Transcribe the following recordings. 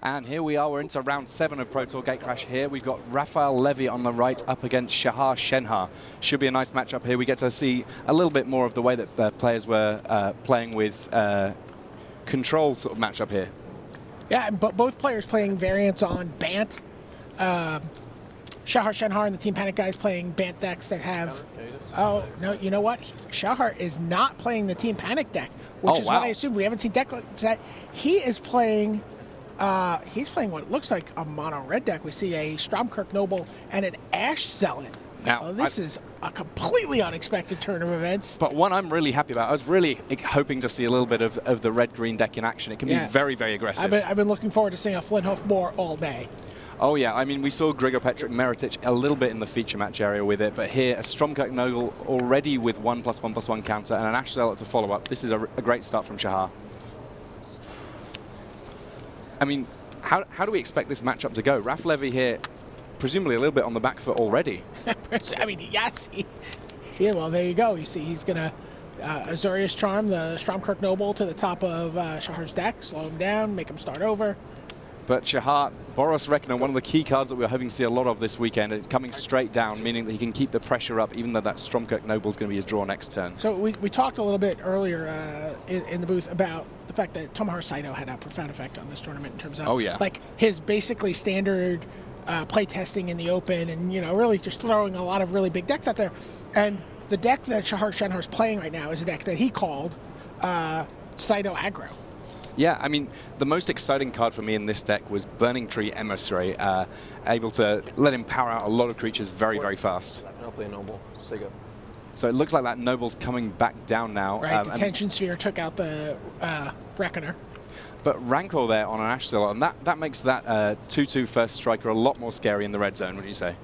And here we are, we're into round 7 of Pro Tour Gatecrash here. We've got Raphael Levy on the right up against Shahar Shenhar. Should be a nice matchup here. We get to see a little bit more of the way that the players were playing with control sort of matchup here. Yeah, but both players playing variants on Bant. Shahar Shenhar and the Team Panic guys playing Bant decks that have... Oh, no, you know what? Shahar is not playing the Team Panic deck, which is what I assumed. We haven't seen deck like that. He is playing... he's playing what looks like a mono red deck. We see a Stromkirk Noble and an Ash Zealot. Now, this is a completely unexpected turn of events. But one I'm really happy about. I was really hoping to see a little bit of the red-green deck in action. It can be very, very aggressive. I've been looking forward to seeing a Flinthoof Boar all day. Oh, yeah. I mean, we saw Grigor Petric Meritich a little bit in the feature match area with it, but here, a Stromkirk Noble already with 1+1+1 counter and an Ash Zealot to follow up. This is a great start from Shahar. I mean, how do we expect this matchup to go? Raph Levy here, presumably a little bit on the back foot already. I mean, yes. Yeah, well, there you go. You see, he's going to Azorius Charm the Stromkirk Noble to the top of Shahar's deck, slow him down, make him start over. But Shahar, Boros Reckoner, one of the key cards that we were hoping to see a lot of this weekend, it's coming straight down, meaning that he can keep the pressure up, even though that Stromkirk Noble is going to be his draw next turn. So we talked a little bit earlier in the booth about the fact that Tomahar Saito had a profound effect on this tournament in terms of like his basically standard play testing in the open and, you know, really just throwing a lot of really big decks out there. And the deck that Shahar Shenhar is playing right now is a deck that he called Saito Aggro. Yeah, I mean, the most exciting card for me in this deck was Burning Tree Emissary, able to let him power out a lot of creatures very, very fast. I'll play a Noble. Sega. So it looks like that Noble's coming back down now. Right, the Tension Sphere took out the Reckoner. But Rancor there on an Ash Zealot, and that makes that 2/2 first striker a lot more scary in the red zone, wouldn't you say?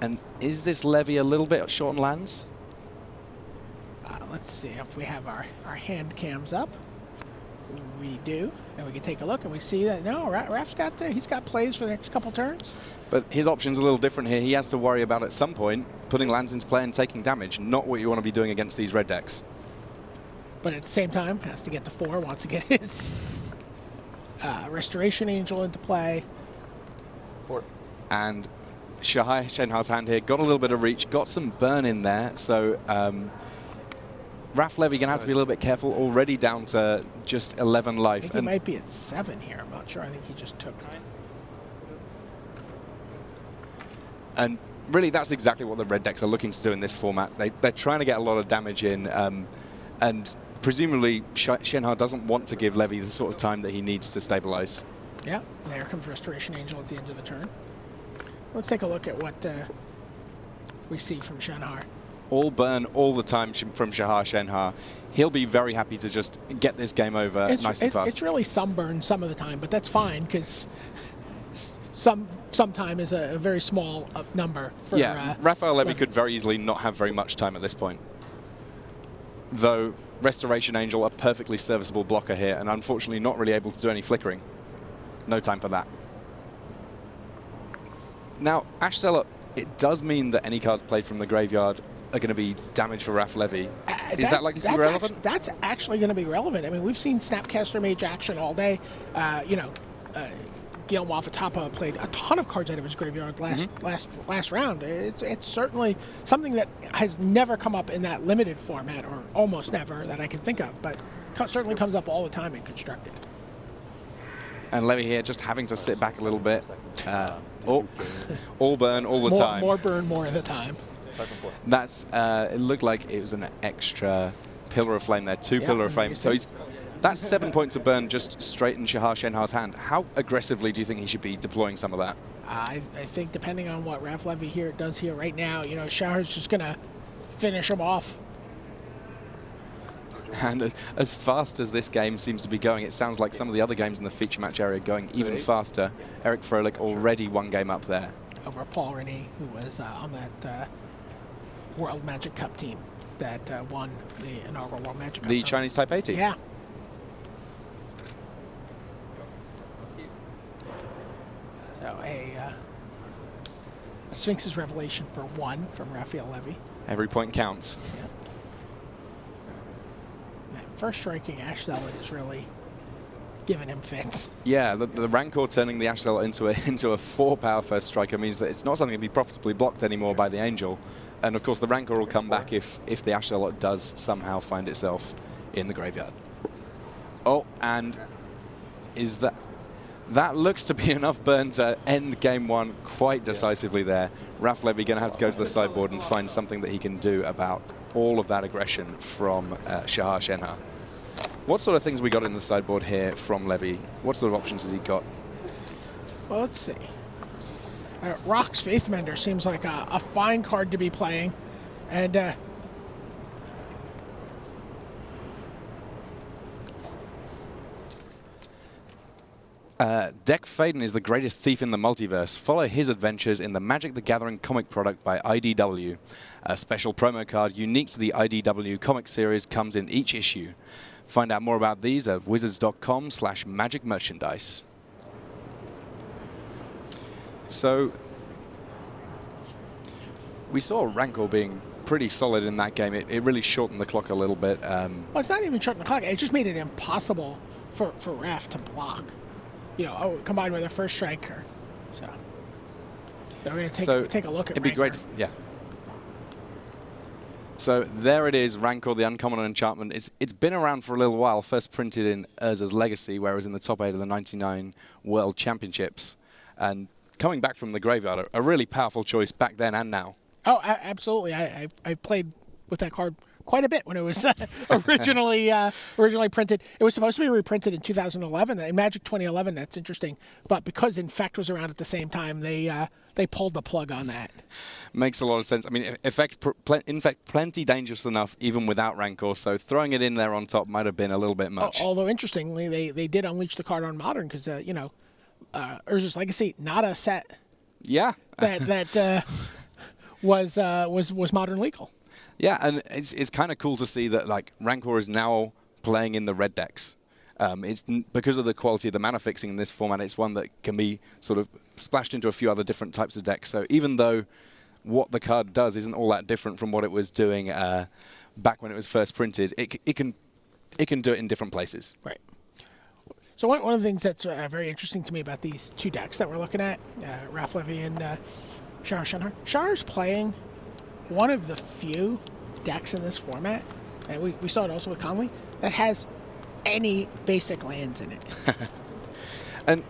And is this Levy a little bit short on lands? Let's see if we have our hand cams up. We do, and we can take a look, and we see that no, Raph's got he's got plays for the next couple turns. But his option's a little different here. He has to worry about at some point putting lands into play and taking damage, not what you want to be doing against these red decks. But at the same time, has to get to 4, wants to get his Restoration Angel into play. 4. And Shahar Shenhar's hand here got a little bit of reach, got some burn in there, so Raph Levy going to have to be a little bit careful, already down to just 11 life. I think he might be at 7 here, I'm not sure. I think he just took 9. And really, that's exactly what the red decks are looking to do in this format. They're trying to get a lot of damage in, and presumably Shenhar doesn't want to give Levy the sort of time that he needs to stabilize. Yeah, there comes Restoration Angel at the end of the turn. Let's take a look at what we see from Shenhar. All burn all the time from Shahar Shenhar. He'll be very happy to just get this game over nice and fast. It's really some burn some of the time, but that's fine because some time is a very small number. For, Raphael Levy could very easily not have very much time at this point. Though Restoration Angel, a perfectly serviceable blocker here, and unfortunately not really able to do any flickering. No time for that. Now, Ash Zealot, it does mean that any cards played from the graveyard are going to be damage for Raph Levy. Is that likely to be relevant? That's actually going to be relevant. I mean, we've seen Snapcaster Mage action all day. You know, Guillaume Wafatapa played a ton of cards out of his graveyard last round. It's certainly something that has never come up in that limited format, or almost never that I can think of, but certainly comes up all the time in Constructed. And Levy here just having to sit back a little bit. All burn all the time. More burn more of the time. That's it looked like it was an extra Pillar of Flame there, 2 Pillar of Flame. So that's 7 points of burn just straight in Shahar Shenhar's hand. How aggressively do you think he should be deploying some of that? I think depending on what Raph Levy does here right now, you know, Shahar's just going to finish him off. And as fast as this game seems to be going, it sounds like some of the other games in the feature match area are going even faster. Eric Froelich already 1 game up there. Over Paul Rennie, who was on that World Magic Cup team that won the inaugural World Magic Cup. The Chinese Type 80? Yeah. So a Sphinx's Revelation for 1 from Raphael Levy. Every point counts. Yeah. first striking Ash Zealot is really giving him fits. Yeah, the Rancor turning the Ash Zealot into a 4-power first striker means that it's not something to be profitably blocked anymore by the Angel. And of course, the Rancor will come back if the Ash Zealot does somehow find itself in the graveyard. Oh, and is that looks to be enough burn to end game 1 quite decisively there. Raph Levy going to have to go to the sideboard and find something that he can do about all of that aggression from Shahar Shenhar. What sort of things we got in the sideboard here from Levy? What sort of options has he got? Well, let's see. Rock's Faithmender seems like a fine card to be playing. And Deck Faden is the greatest thief in the multiverse. Follow his adventures in the Magic the Gathering comic product by IDW. A special promo card unique to the IDW comic series comes in each issue. Find out more about these at wizards.com/magicmerchandise. So, we saw Rancor being pretty solid in that game. It really shortened the clock a little bit. Well, it's not even shortening the clock. It just made it impossible for Raph to block. You know, combined with a first striker. So, we're going to take a look at It'd be great, yeah. So there it is, Rancor, the uncommon enchantment. It's been around for a little while, first printed in Urza's Legacy, where it was in the top 8 of the 99 World Championships. And coming back from the graveyard, a really powerful choice back then and now. Oh, absolutely. I played with that card quite a bit when it was originally printed. It was supposed to be reprinted in 2011, in Magic 2011. That's interesting. But because Infect was around at the same time, they pulled the plug on that. Makes a lot of sense. I mean, Infect plenty dangerous enough even without Rancor, so throwing it in there on top might have been a little bit much. Although, interestingly, they did unleash the card on Modern because, Urza's Legacy, not a set that was Modern legal. Yeah, and it's kind of cool to see that like Rancor is now playing in the red decks. It's because of the quality of the mana fixing in this format. It's one that can be sort of splashed into a few other different types of decks. So even though what the card does isn't all that different from what it was doing back when it was first printed, it can do it in different places. Right. So one of the things that's very interesting to me about these two decks that we're looking at, Raph Levy and Shahar Shenhar. Shahar's playing one of the few decks in this format, and we saw it also with Conley, that has any basic lands in it. And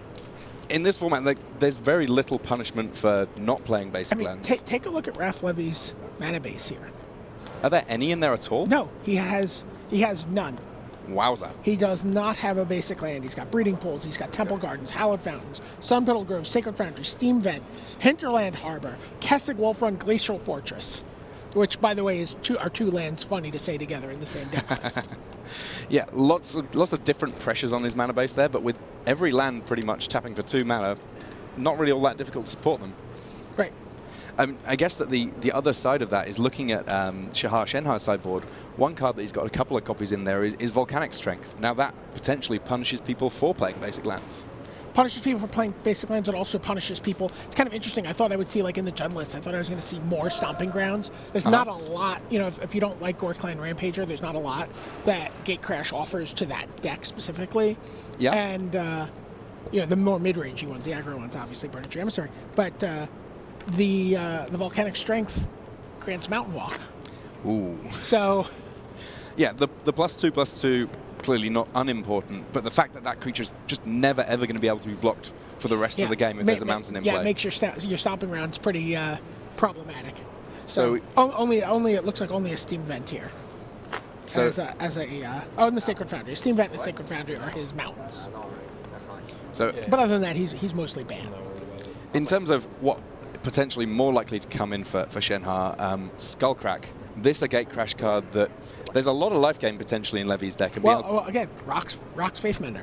in this format, like, there's very little punishment for not playing basic lands. Take a look at Raph Levy's mana base here. Are there any in there at all? No, he has none. Wowza. He does not have a basic land. He's got Breeding Pools, he's got Temple Gardens, Hallowed Fountains, Sunpetal Grove, Sacred Foundry, Steam Vent, Hinterland Harbor, Kessig Wolf Run, Glacial Fortress, which, by the way, are two lands funny to say together in the same deck list. Yeah, lots of different pressures on his mana base there, but with every land pretty much tapping for 2 mana, not really all that difficult to support them. Right. I guess that the other side of that is looking at Shahar Shenhar's sideboard. One card that he's got a couple of copies in there is Volcanic Strength. Now that potentially punishes people for playing basic lands. Punishes people for playing basic lands, and also punishes people. It's kind of interesting. I thought I would see, like in the Jund list, I thought I was going to see more Stomping Grounds. There's not a lot, if you don't like Gore Clan Rampager, there's not a lot that Gatecrash offers to that deck specifically. Yeah. And, the more mid-rangey ones, the aggro ones, obviously, Burning Tree Emissary. But the Volcanic Strength grants Mountain Walk. Ooh. So... Yeah, the +2/+2, clearly not unimportant, but the fact that creature's just never ever going to be able to be blocked for the rest of the game if there's a mountain in play. Yeah, it makes your Stomping Grounds pretty problematic. So only it looks like only a Steam Vent here. So and the Sacred Foundry. Steam Vent and the Sacred Foundry are his mountains. So, but other than that, he's mostly banned. In terms of what potentially more likely to come in for Shenhar, Skullcrack. This a Gatecrash card that there's a lot of life gain potentially in Levy's deck. And again, Rock's Faithmender.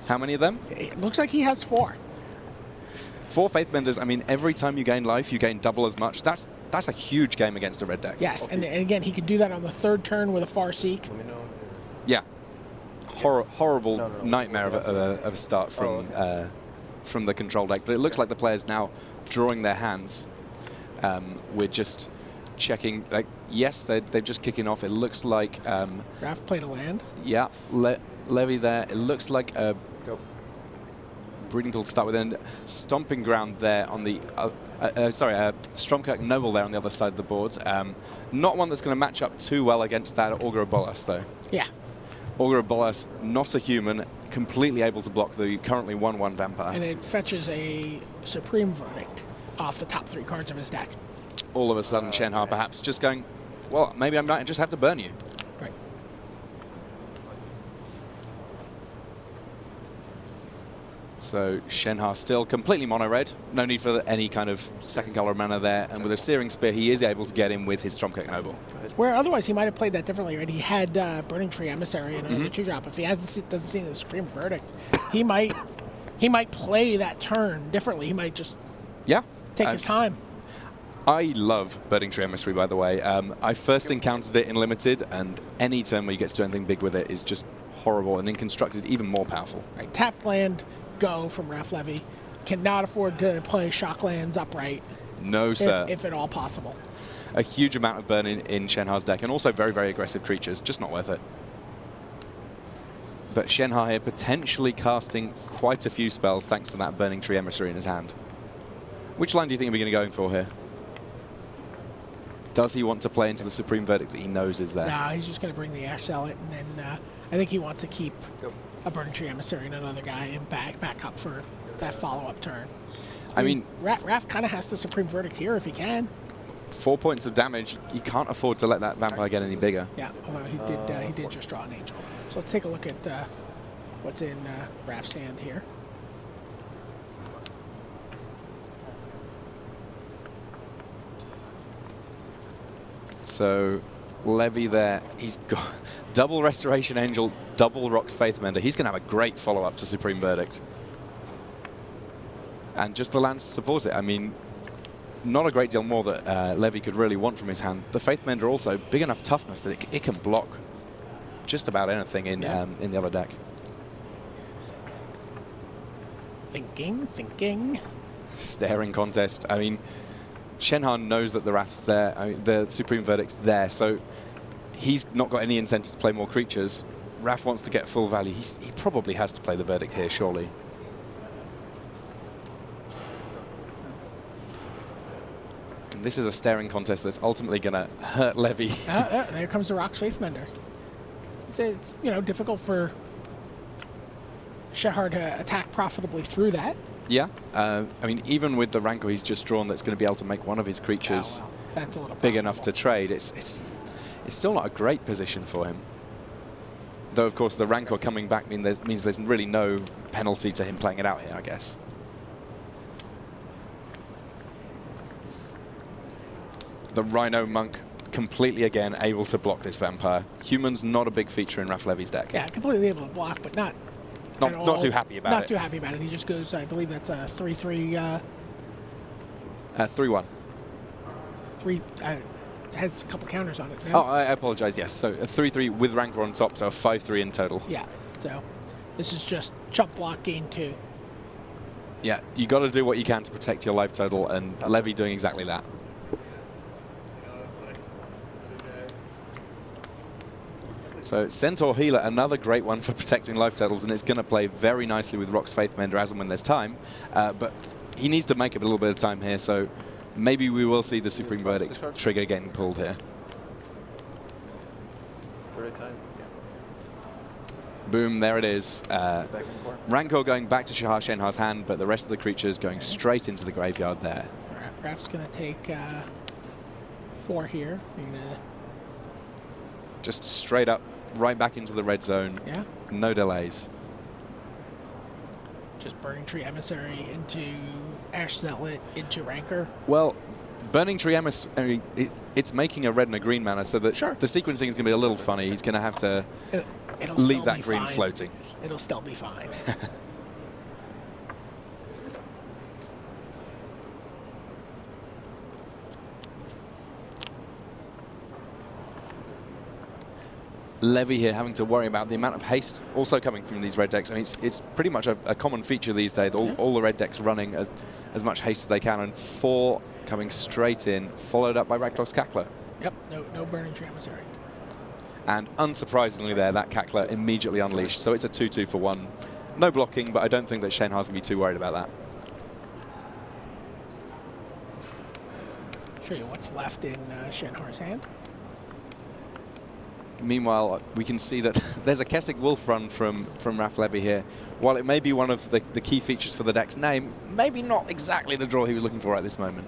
How many of them? It looks like he has 4. 4 Faithbenders. I mean, every time you gain life, you gain double as much. That's a huge game against a red deck. Yes, and again, he can do that on the 3rd turn with a Farseek. Yeah. Horrible nightmare of a start from the control deck. But it looks like the player's now drawing their hands. We're just checking. Like, Yes, they're just kicking off. It looks like... Raph played a land. Yeah, Levy there. It looks like a breeding pool to start with, and stomping ground there on the... Stromkirk Noble there on the other side of the board. Not one that's going to match up too well against that Augur of Bolas, though. Yeah. Augur of Bolas, not a human, completely able to block the currently 1/1 vampire. And it fetches a Supreme Verdict off the top 3 cards of his deck. All of a sudden, Shenhar perhaps just going, well, maybe I might just have to burn you. Right. So Shenhar still completely mono-red. No need for any kind of second color mana there. And with a Searing Spear, he is able to get in with his Stromkirk Noble. Where otherwise he might have played that differently, right? He had Burning Tree Emissary and another 2-drop. If he doesn't see the Supreme Verdict, he might play that turn differently. He might just take his time. I love Burning Tree Emissary, by the way. I first encountered it in Limited, and any turn where you get to do anything big with it is just horrible, and in Constructed, even more powerful. Right, tap land, go from Raphael Levy. Cannot afford to play shock lands upright. No, sir. If at all possible. A huge amount of burn in Shenhar's deck, and also very, very aggressive creatures. Just not worth it. But Shenhar here potentially casting quite a few spells thanks to that Burning Tree Emissary in his hand. Which line do you think we're going to go for here? Does he want to play into the Supreme Verdict that he knows is there? No, he's just going to bring the Ash Zealot, and then I think he wants to keep a Burning Tree Emissary and another guy and back up for that follow-up turn. I mean, Raph kind of has the Supreme Verdict here if he can. 4 points of damage. You can't afford to let that vampire get any bigger. Yeah, although he did just draw an angel. So let's take a look at what's in Raph's hand here. So Levy there, he's got double Restoration Angel, double Rock's Faithmender. He's going to have a great follow-up to Supreme Verdict. And just the lands support it. I mean, not a great deal more that Levy could really want from his hand. The Faithmender also, big enough toughness that it can block just about anything in the other deck. Thinking. Staring contest. I mean, Shenhar knows that the Wrath's there, the Supreme Verdict's there, so he's not got any incentive to play more creatures. Raph wants to get full value. He probably has to play the Verdict here, surely. And this is a staring contest that's ultimately going to hurt Levy. There comes the Rock's Faithmender. It's difficult for Shahar to attack profitably through that. Yeah, I mean, even with the Rancor he's just drawn that's going to be able to make one of his creatures That's a little big enough to trade, it's still not a great position for him. Though, of course, the Rancor coming back means there's really no penalty to him playing it out here, I guess. The Rhino Monk completely, again, able to block this vampire. Human's not a big feature in Raphael Levy's deck. Yeah, completely able to block, but not too happy about it. Not too happy about it. He just goes, I believe that's a 3/3. 3/1. 3 has a couple counters on it. No? Oh, I apologize, yes. So a 3/3 with Rancor on top, so a 5/3 in total. Yeah, so this is just chump block gain 2. Yeah, you got to do what you can to protect your life total, and Levy doing exactly that. So Centaur Healer, another great one for protecting life totals, and it's going to play very nicely with Rock's Faithmender as and when there's time. But he needs to make up a little bit of time here, so maybe we will see the Supreme Verdict trigger getting pulled here. Boom, there it is. Rancor going back to Shahar Shenhar's hand, but the rest of the creatures going straight into the graveyard there. Raph's going to take 4 here. Just straight up, right back into the red zone. Yeah. No delays. Just Burning Tree Emissary into Ash Zealot into Rancor. Well, Burning Tree Emissary, it's making a red and a green mana, so that the sequencing is going to be a little funny. He's going to have to leave that green floating. It'll still be fine. Levy here having to worry about the amount of haste also coming from these red decks. I mean, it's pretty much a common feature these days. All the red decks running as much haste as they can, and 4 coming straight in, followed up by Rakdos Cackler. Yep, no burning tree emissary. And unsurprisingly there, that Cackler immediately unleashed. So it's a 2-2 for 1. No blocking, but I don't think that Shenhar's going to be too worried about that. Show you what's left in Shenhar's hand. Meanwhile, we can see that there's a Kessig Wolf run from Raphael Levy here. While it may be one of the key features for the deck's name, maybe not exactly the draw he was looking for at this moment.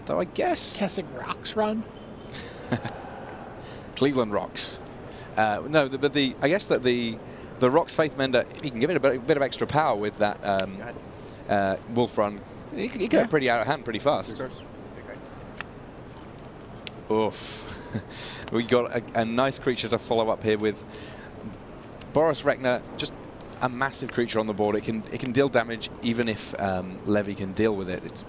Though I guess... Kessig Rocks run? Cleveland Rocks. No, but I guess that the Rocks Faith Mender, he can give it a bit of extra power with that Wolf run. He can go pretty out of hand pretty fast. Oof. We got a nice creature to follow up here with Boris Rekner, just a massive creature on the board. It can deal damage even if Levy can deal with it. It's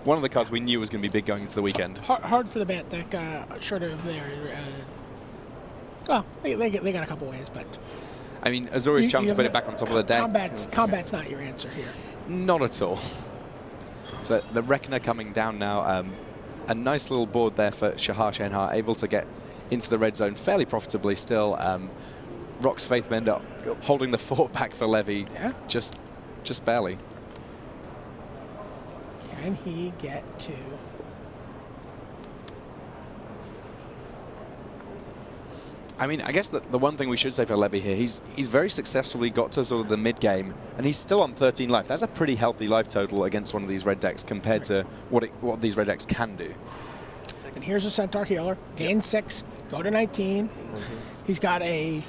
one of the cards we knew was going to be big going into the weekend. Hard for the Bant deck, short of their... well, they got a couple ways, but... I mean, Azorius Charm to put it back on top of the deck. Combat's not your answer here. Not at all. So the Rekner coming down now. A nice little board there for Shahar Shenhar, able to get into the red zone fairly profitably still. Rock's Faith Mender holding the fort back for Levy, just barely. Can he get to... I mean, I guess the one thing we should say for Levy here, he's very successfully got to sort of the mid-game, and he's still on 13 life. That's a pretty healthy life total against one of these red decks compared to what these red decks can do. And here's a Centaur Healer. Gain 6, go to 19. He's got a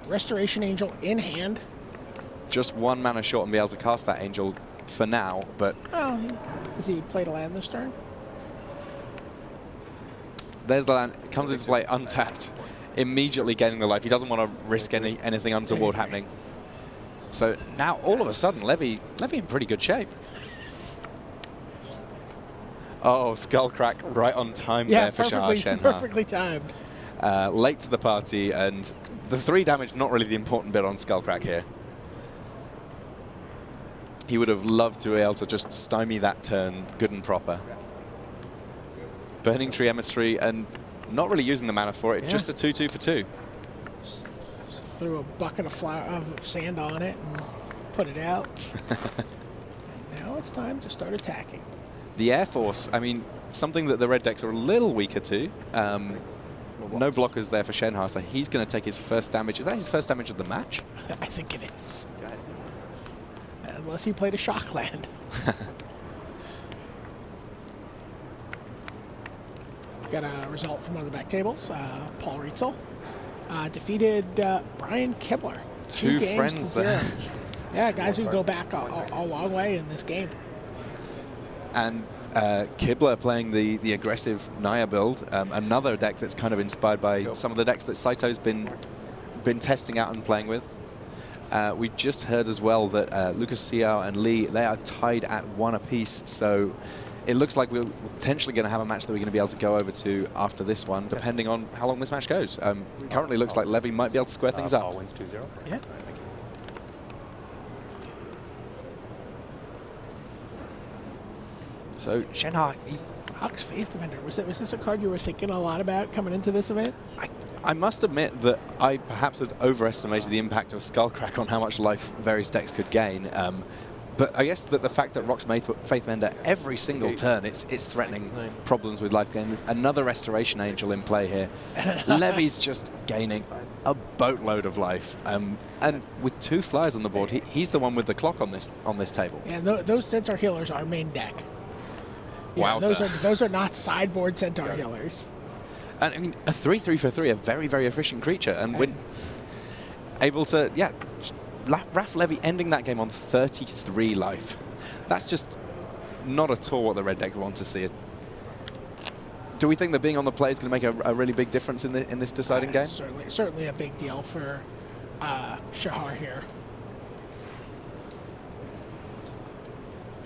Restoration Angel in hand. Just 1 mana short and be able to cast that Angel for now, but... Well, has he played a land this turn? There's the land, comes into play untapped, immediately gaining the life. He doesn't want to risk anything untoward happening. So now, all of a sudden, Levy in pretty good shape. Oh, Skullcrack right on time there for Shahar Shenhar. Perfectly timed. Late to the party, and the 3 damage, not really the important bit on Skullcrack here. He would have loved to be able to just stymie that turn good and proper. Burning Tree Emissary, and not really using the mana for it, just a 2-2 for 2. Just threw a bucket of sand on it and put it out. And now it's time to start attacking. The Air Force, I mean, something that the red decks are a little weaker to. No blockers there for Shenhar, so he's going to take his first damage. Is that his first damage of the match? I think it is. Unless he played a Shockland. Got a result from one of the back tables. Paul Rietzel defeated Brian Kibler. 2 friends there. Yeah, guys who go back a long way in this game. And Kibler playing the aggressive Naya build, another deck that's kind of inspired by some of the decks that Saito's been testing out and playing with. We just heard as well that Lucas Siao and Lee, they are tied at 1 apiece, so it looks like we're potentially going to have a match that we're going to be able to go over to after this one, depending on how long this match goes. Currently looks like Levy might be able to square things up. Paul wins 2-0. Yeah. So Shenhar, he's... Rock's Faith Defender. Was this a card you were thinking a lot about coming into this event? I must admit that I perhaps had overestimated the impact of Skullcrack on how much life various decks could gain. But I guess that the fact that Rock's Faith Mender, every single turn, it's threatening problems with life gain. Another Restoration Angel in play here. Levy's just gaining a boatload of life. And with 2 flyers on the board, he's the one with the clock on this table. Yeah, those Centaur Healers are main deck. Wow, those are not sideboard Centaur Healers. And I mean, a 3-3 for 3, a very, very efficient creature. And when able to, Raph Levy ending that game on 33 life. That's just not at all what the red deck want to see. Do we think that being on the play is going to make a really big difference in this deciding game? Certainly a big deal for Shahar here,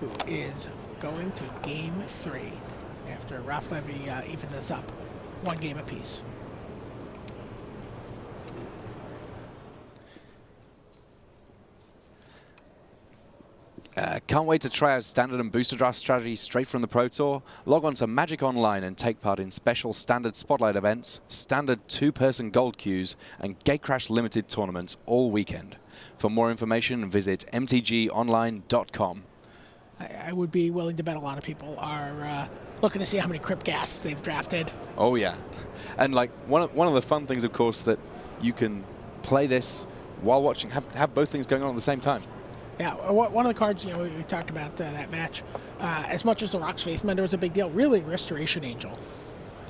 who is going to game 3 after Raph Levy evened this up 1 game apiece. Can't wait to try out standard and booster draft strategies straight from the Pro Tour? Log on to Magic Online and take part in special standard spotlight events, standard 2-person gold queues, and Gatecrash limited tournaments all weekend. For more information, visit mtgonline.com. I would be willing to bet a lot of people are looking to see how many Crypt Gas they've drafted. Oh yeah, and like one of the fun things, of course, that you can play this while watching, have both things going on at the same time. Yeah, one of the cards, you know, we talked about that match. As much as the Rock's Faithmender was a big deal, really Restoration Angel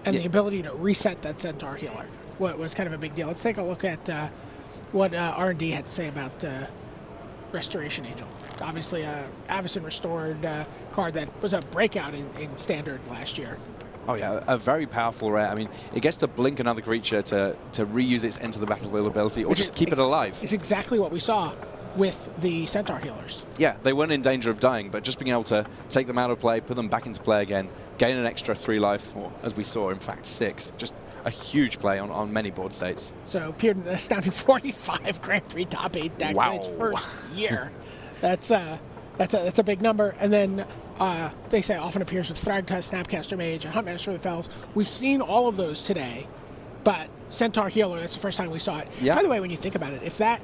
and the ability to reset that Centaur Healer was kind of a big deal. Let's take a look at what R&D had to say about Restoration Angel. Obviously, Avacyn Restored card that was a breakout in Standard last year. Oh yeah, a very powerful rare. I mean, it gets to blink another creature to reuse its enter the battlefield ability, or just keep it alive. It's exactly what we saw with the Centaur Healers. Yeah, they weren't in danger of dying, but just being able to take them out of play, put them back into play again, gain an extra 3 life, or as we saw, in fact, 6. Just a huge play on many board states. So appeared in an astounding 45 Grand Prix top 8 decks in its first year. That's a big number. And then they say often appears with Thragtusk, Snapcaster Mage, and Huntmaster of the Fells. We've seen all of those today, but Centaur Healer, that's the first time we saw it. Yeah. By the way, when you think about it, if that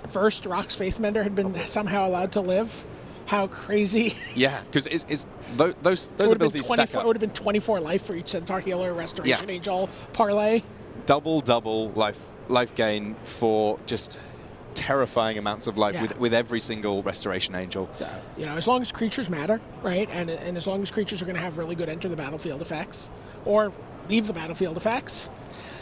first Rock's Faithmender had been somehow allowed to live, how crazy. Yeah, because those abilities stack up. It would have been 24 life for each Centaur Healer, Restoration Angel, parlay. Double life gain for just terrifying amounts of life with every single Restoration Angel. So, you know, as long as creatures matter, right, and as long as creatures are going to have really good enter the battlefield effects or leave the battlefield effects,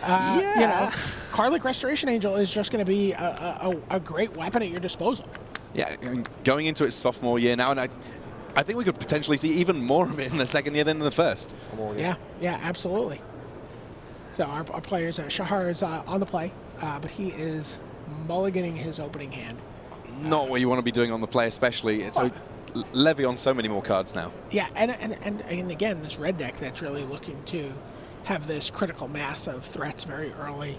you know, card like Restoration Angel is just going to be a great weapon at your disposal. Yeah, I mean, going into its sophomore year now, and I think we could potentially see even more of it in the second year than in the first. Yeah, absolutely. So our players, Shahar is on the play, but he is mulliganing his opening hand. Not what you want to be doing on the play, especially. It's Levy on so many more cards now. Yeah, and again, this red deck that's really looking to have this critical mass of threats very early,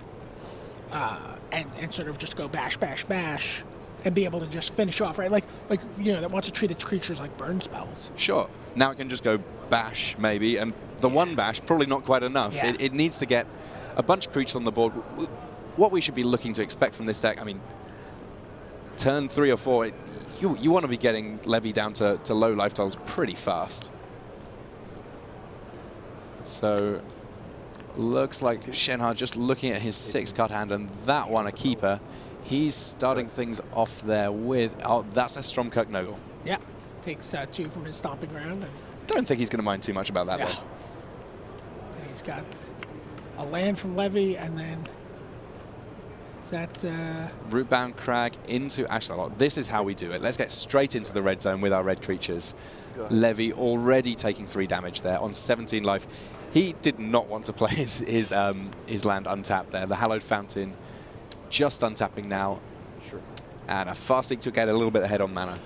and sort of just go bash, bash, bash, and be able to just finish off, right? Like you know, that wants to treat its creatures like burn spells. Sure. Now it can just go bash, maybe, and the one bash, probably not quite enough. Yeah. It needs to get a bunch of creatures on the board. What we should be looking to expect from this deck, I mean, turn 3 or 4, you want to be getting Levy down to low life totals pretty fast. So, looks like Shenhar just looking at his 6-card hand, and that one a keeper. He's starting things off there with, that's a Stromkirk Noggle. Yeah, takes 2 from his stomping ground. And don't think he's going to mind too much about that, though. And he's got a land from Levy, and then that Rootbound Crag into Ashlalot. This is how we do it. Let's get straight into the red zone with our red creatures. Levy already taking 3 damage there on 17 life. He did not want to play his land untapped there. The Hallowed Fountain just untapping now. Sure. And a Farseek to get a little bit ahead on mana.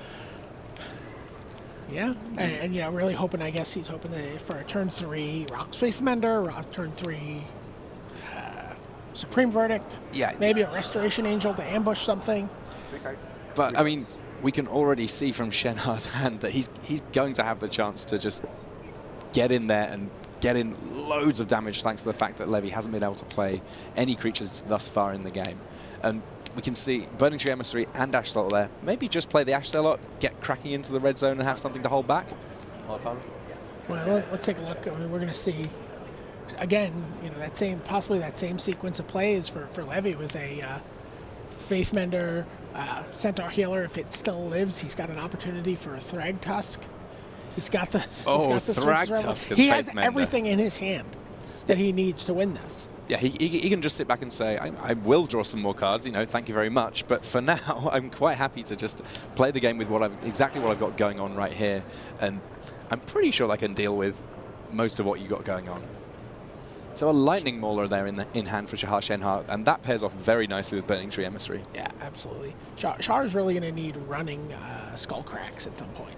Yeah, and you know, really hoping, I guess he's hoping for a turn 3 Rock's Faithmender, turn 3 Supreme Verdict. Yeah. Maybe a Restoration Angel to ambush something. But, I mean, we can already see from Shenhar's hand that he's going to have the chance to just get in there and get in loads of damage thanks to the fact that Levy hasn't been able to play any creatures thus far in the game. And we can see Burning Tree Emissary and Ashlalot there. Maybe just play the Ashlalot, get cracking into the red zone and have something to hold back. Well, let's take a look. I mean, we're going to see, again, you know, possibly that same sequence of plays for Levy with a Faithmender, Centaur Healer. If it still lives, he's got an opportunity for a Thragtusk. He's got the Thragtusk. He has everything in his hand that he needs to win this. Yeah, he can just sit back and say, I will draw some more cards, you know, thank you very much. But for now, I'm quite happy to just play the game with exactly what I've got going on right here. And I'm pretty sure I can deal with most of what you got going on. So a Lightning Mauler there in hand for Shahar Shenhar, and that pairs off very nicely with Burning Tree Emissary. Yeah, absolutely. Shahar is really going to need running Skull Cracks at some point.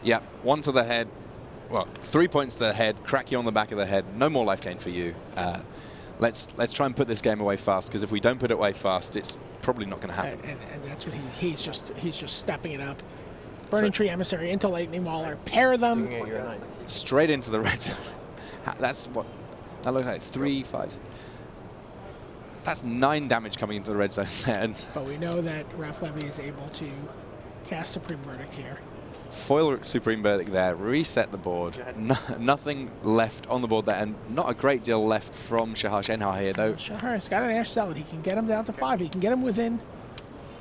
Yeah, 1 to the head. Well, 3 points to the head, crack you on the back of the head. No more life gain for you. Let's try and put this game away fast, because if we don't put it away fast, it's probably not going to happen. And that's what he's just stepping it up. Burning Tree Emissary into Lightning Mauler, pair them. Straight into the red zone. That's what, that looks like 3, 5. That's 9 damage coming into the red zone there. But we know that Raph Levy is able to cast Supreme Verdict here. Foil Supreme Verdict there, reset the board. Nothing left on the board there, and not a great deal left from Shahar Shenhar here, though. Shahar's got an Ash Zealot. He can get him down to 5. He can get him within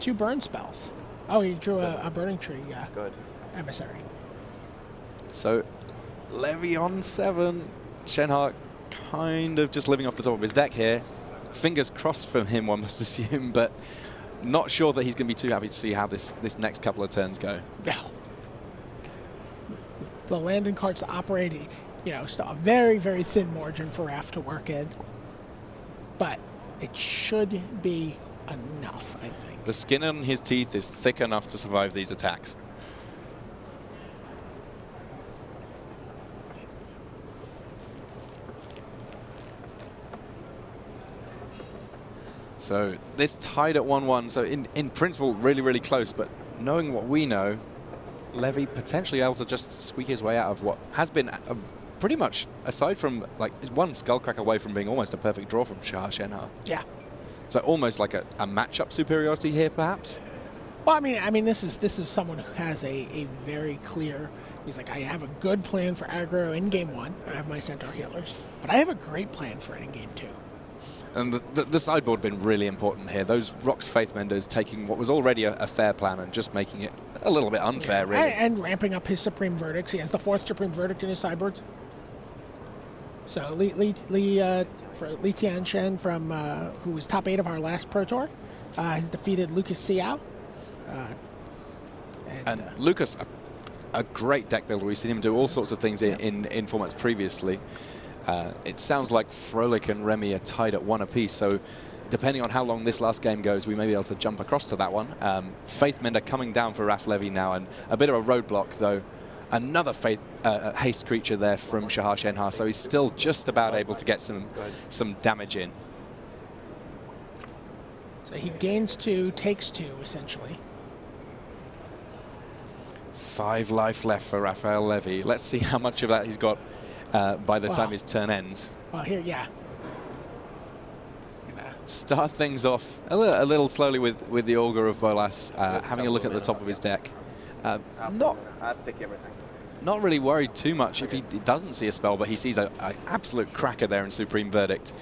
2 burn spells. Oh, he drew a Burning Tree Emissary. So, Levy on 7. Shenhar kind of just living off the top of his deck here. Fingers crossed from him, one must assume, but not sure that he's going to be too happy to see how this next couple of turns go. No. The landing cards operating, still a very, very thin margin for Raph to work in. But it should be enough, I think. The skin on his teeth is thick enough to survive these attacks. So this tied at 1-1, so in principle really, really close, but knowing what we know, Levy potentially able to just squeak his way out of what has been pretty much, aside from like one Skullcrack away from being almost a perfect draw from Shahar Shenhar. Yeah. So almost like a matchup superiority here, perhaps? Well, I mean, this is someone who has a very clear. He's like, I have a good plan for aggro in game 1. I have my Centaur healers, but I have a great plan for it in game 2. And the sideboard been really important here. Those Rox Faithmenders taking what was already a fair plan and just making it a little bit unfair, really. And ramping up his Supreme Verdicts. He has the 4th Supreme Verdict in his sideboards. So Li Tianshen from who was top 8 of our last Pro Tour, has defeated Lucas Xiao. And Lucas, a great deck builder. We've seen him do all sorts of things in formats previously. It sounds like Frolic and Remy are tied at 1 apiece, so depending on how long this last game goes, we may be able to jump across to that one. Faithmender coming down for Raph Levy now, and a bit of a roadblock, though. Another haste creature there from Shahar Shenhar, so he's still just about able to get some damage in. So he gains 2, takes 2, essentially. 5 life left for Raphael Levy. Let's see how much of that he's got by the time his turn ends. Well, here, Start things off a little slowly with the Augur of Bolas, having a look at the top of his deck. Not really worried too much if he doesn't see a spell, but he sees an absolute cracker there in Supreme Verdict.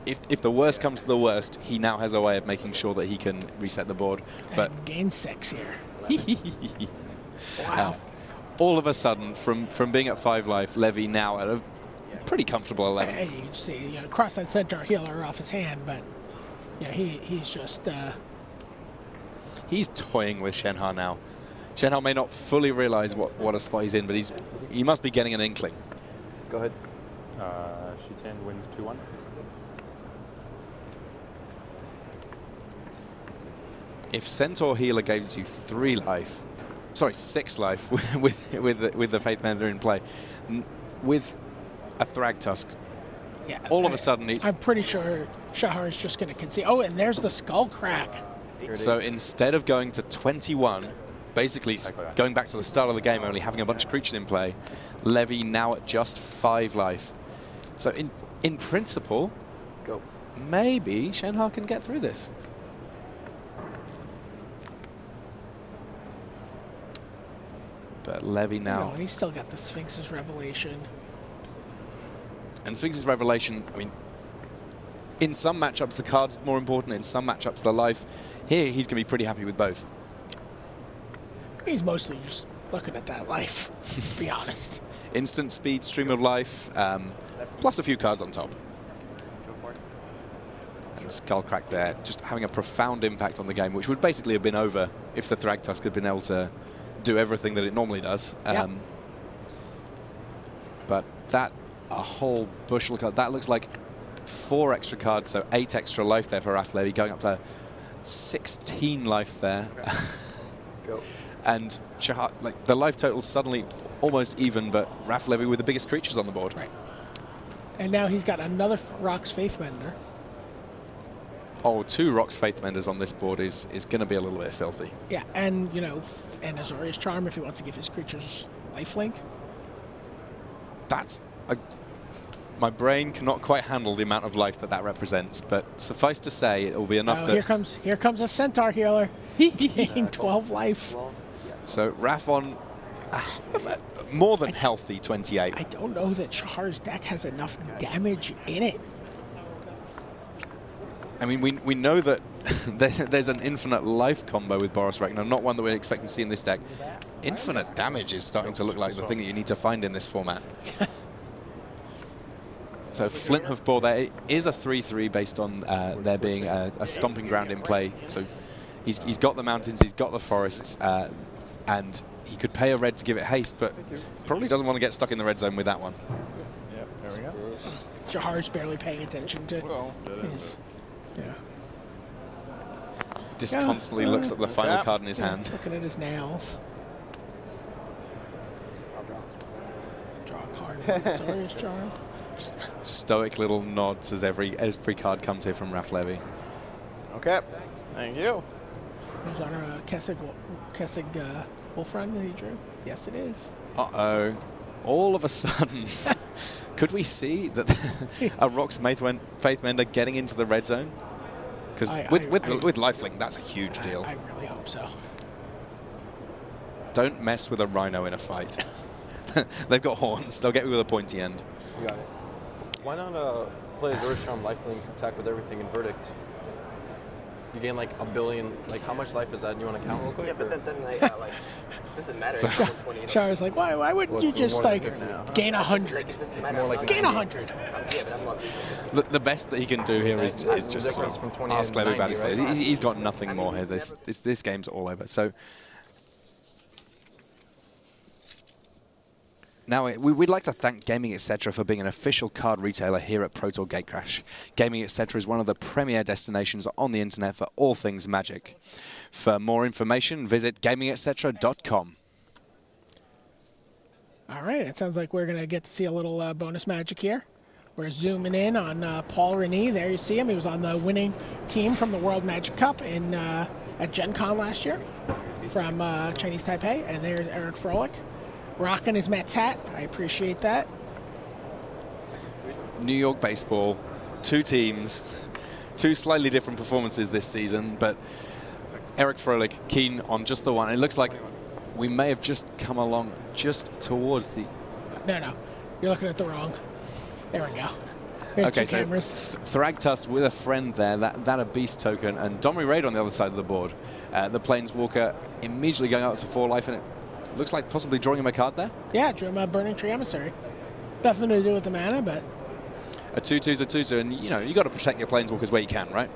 If the worst comes to the worst, he now has a way of making sure that he can reset the board. But and gain 6 here. Wow. All of a sudden, from being at 5 life, Levy now at a pretty comfortable 11. And you can see, cross that Centaur healer off his hand, but he's just... He's toying with Shenhar now. Shenhar may not fully realize what a spot he's in, but he must be getting an inkling. Go ahead. Shi-10 wins 2-1. If Centaur healer gives you 3 life, sorry, 6 life with the Faithmender in play, with a Thragtusk, all of a sudden I'm pretty sure Shahar is just going to concede. Oh, and there's the Skullcrack. So instead of going to 21, basically going back to the start of the game, only having a bunch of creatures in play, Levy now at just 5 life. So in principle, maybe Shenhar can get through this. But Levy now... he's still got the Sphinx's Revelation. And Sphinx's Revelation, I mean, in some matchups the card's more important, in some matchups the life. Here he's going to be pretty happy with both. He's mostly just looking at that life, to be honest. Instant speed, stream of life, plus a few cards on top. And Skullcrack there, just having a profound impact on the game, which would basically have been over if the Thragtusk had been able to do everything that it normally does. But that, a whole bushel of cards, that looks like 4 extra cards, so 8 extra life there for Raph Levy, going up to 16 life there. And Shahar, like the life total's suddenly almost even, but Raph Levy with the biggest creatures on the board. Right. And now he's got another Rox Faithmender. Oh, 2 Rox Faithmenders on this board is going to be a little bit filthy. Yeah, and and Azorius Charm if he wants to give his creatures lifelink. That's my brain cannot quite handle the amount of life that represents, but suffice to say, it will be enough that... Here comes a Centaur healer. Gain 12 life. So Raph on more than healthy 28. I don't know that Shahar's deck has enough damage in it. I mean, we know that there's an infinite life combo with Boros Ragnar, not one that we're expecting to see in this deck. Infinite damage is starting to look like the thing that you need to find in this format. So Flint Hoof Boar there is a 3/3 based on there being a stomping ground in play. So he's got the mountains, he's got the forests, and he could pay a red to give it haste, but probably doesn't want to get stuck in the red zone with that one. Yep, there we go. Shahar's barely paying attention to his... Just constantly looks at the final card in his hand. Looking at his nails. Draw a card. Azorius Charm. Just stoic little nods as every card comes here from Raph Levy. Okay, thank you. Is on a Kessig Wolf Run that he drew? Yes, it is. Uh-oh. All of a sudden, could we see that a Rock's Faithmender getting into the red zone? Because with lifelink, that's a huge deal. I really hope so. Don't mess with a Rhino in a fight. They've got horns. They'll get you with a pointy end. You got it. Why not play Azorius Charm lifelink attack with everything in Verdict? You gain like 1 billion. Like, how much life is that? You want to count real quick? Yeah, but then like, doesn't matter. Shahar's like, why wouldn't you just like gain 100? Gain 100. The best that he can do here is just sort of ask Levy about his play. He's got nothing more here. This game's all over. So now, we'd like to thank Gaming Etc. for being an official card retailer here at Pro Tour Gatecrash. Gaming Etc. is one of the premier destinations on the internet for all things Magic. For more information, visit gamingetc.com. All right, it sounds like we're going to get to see a little bonus Magic here. We're zooming in on Paul Rennie. There you see him. He was on the winning team from the World Magic Cup at Gen Con last year from Chinese Taipei. And there's Eric Froelich. Rocking his Mets hat. I appreciate that. New York baseball, 2 teams, 2 slightly different performances this season, but Eric Froelich keen on just the one. It looks like we may have just come along just towards the... No. You're looking at the wrong. There we go. Okay, so Thragtusk with a friend there, that a beast token, and Domri Raid on the other side of the board. The Planeswalker immediately going up to 4 life, and it looks like possibly drawing him a card there. Yeah, drew him a Burning Tree Emissary. Nothing to do with the mana, but... A 2/2's a 2/2, and you got to protect your Planeswalkers where you can, right?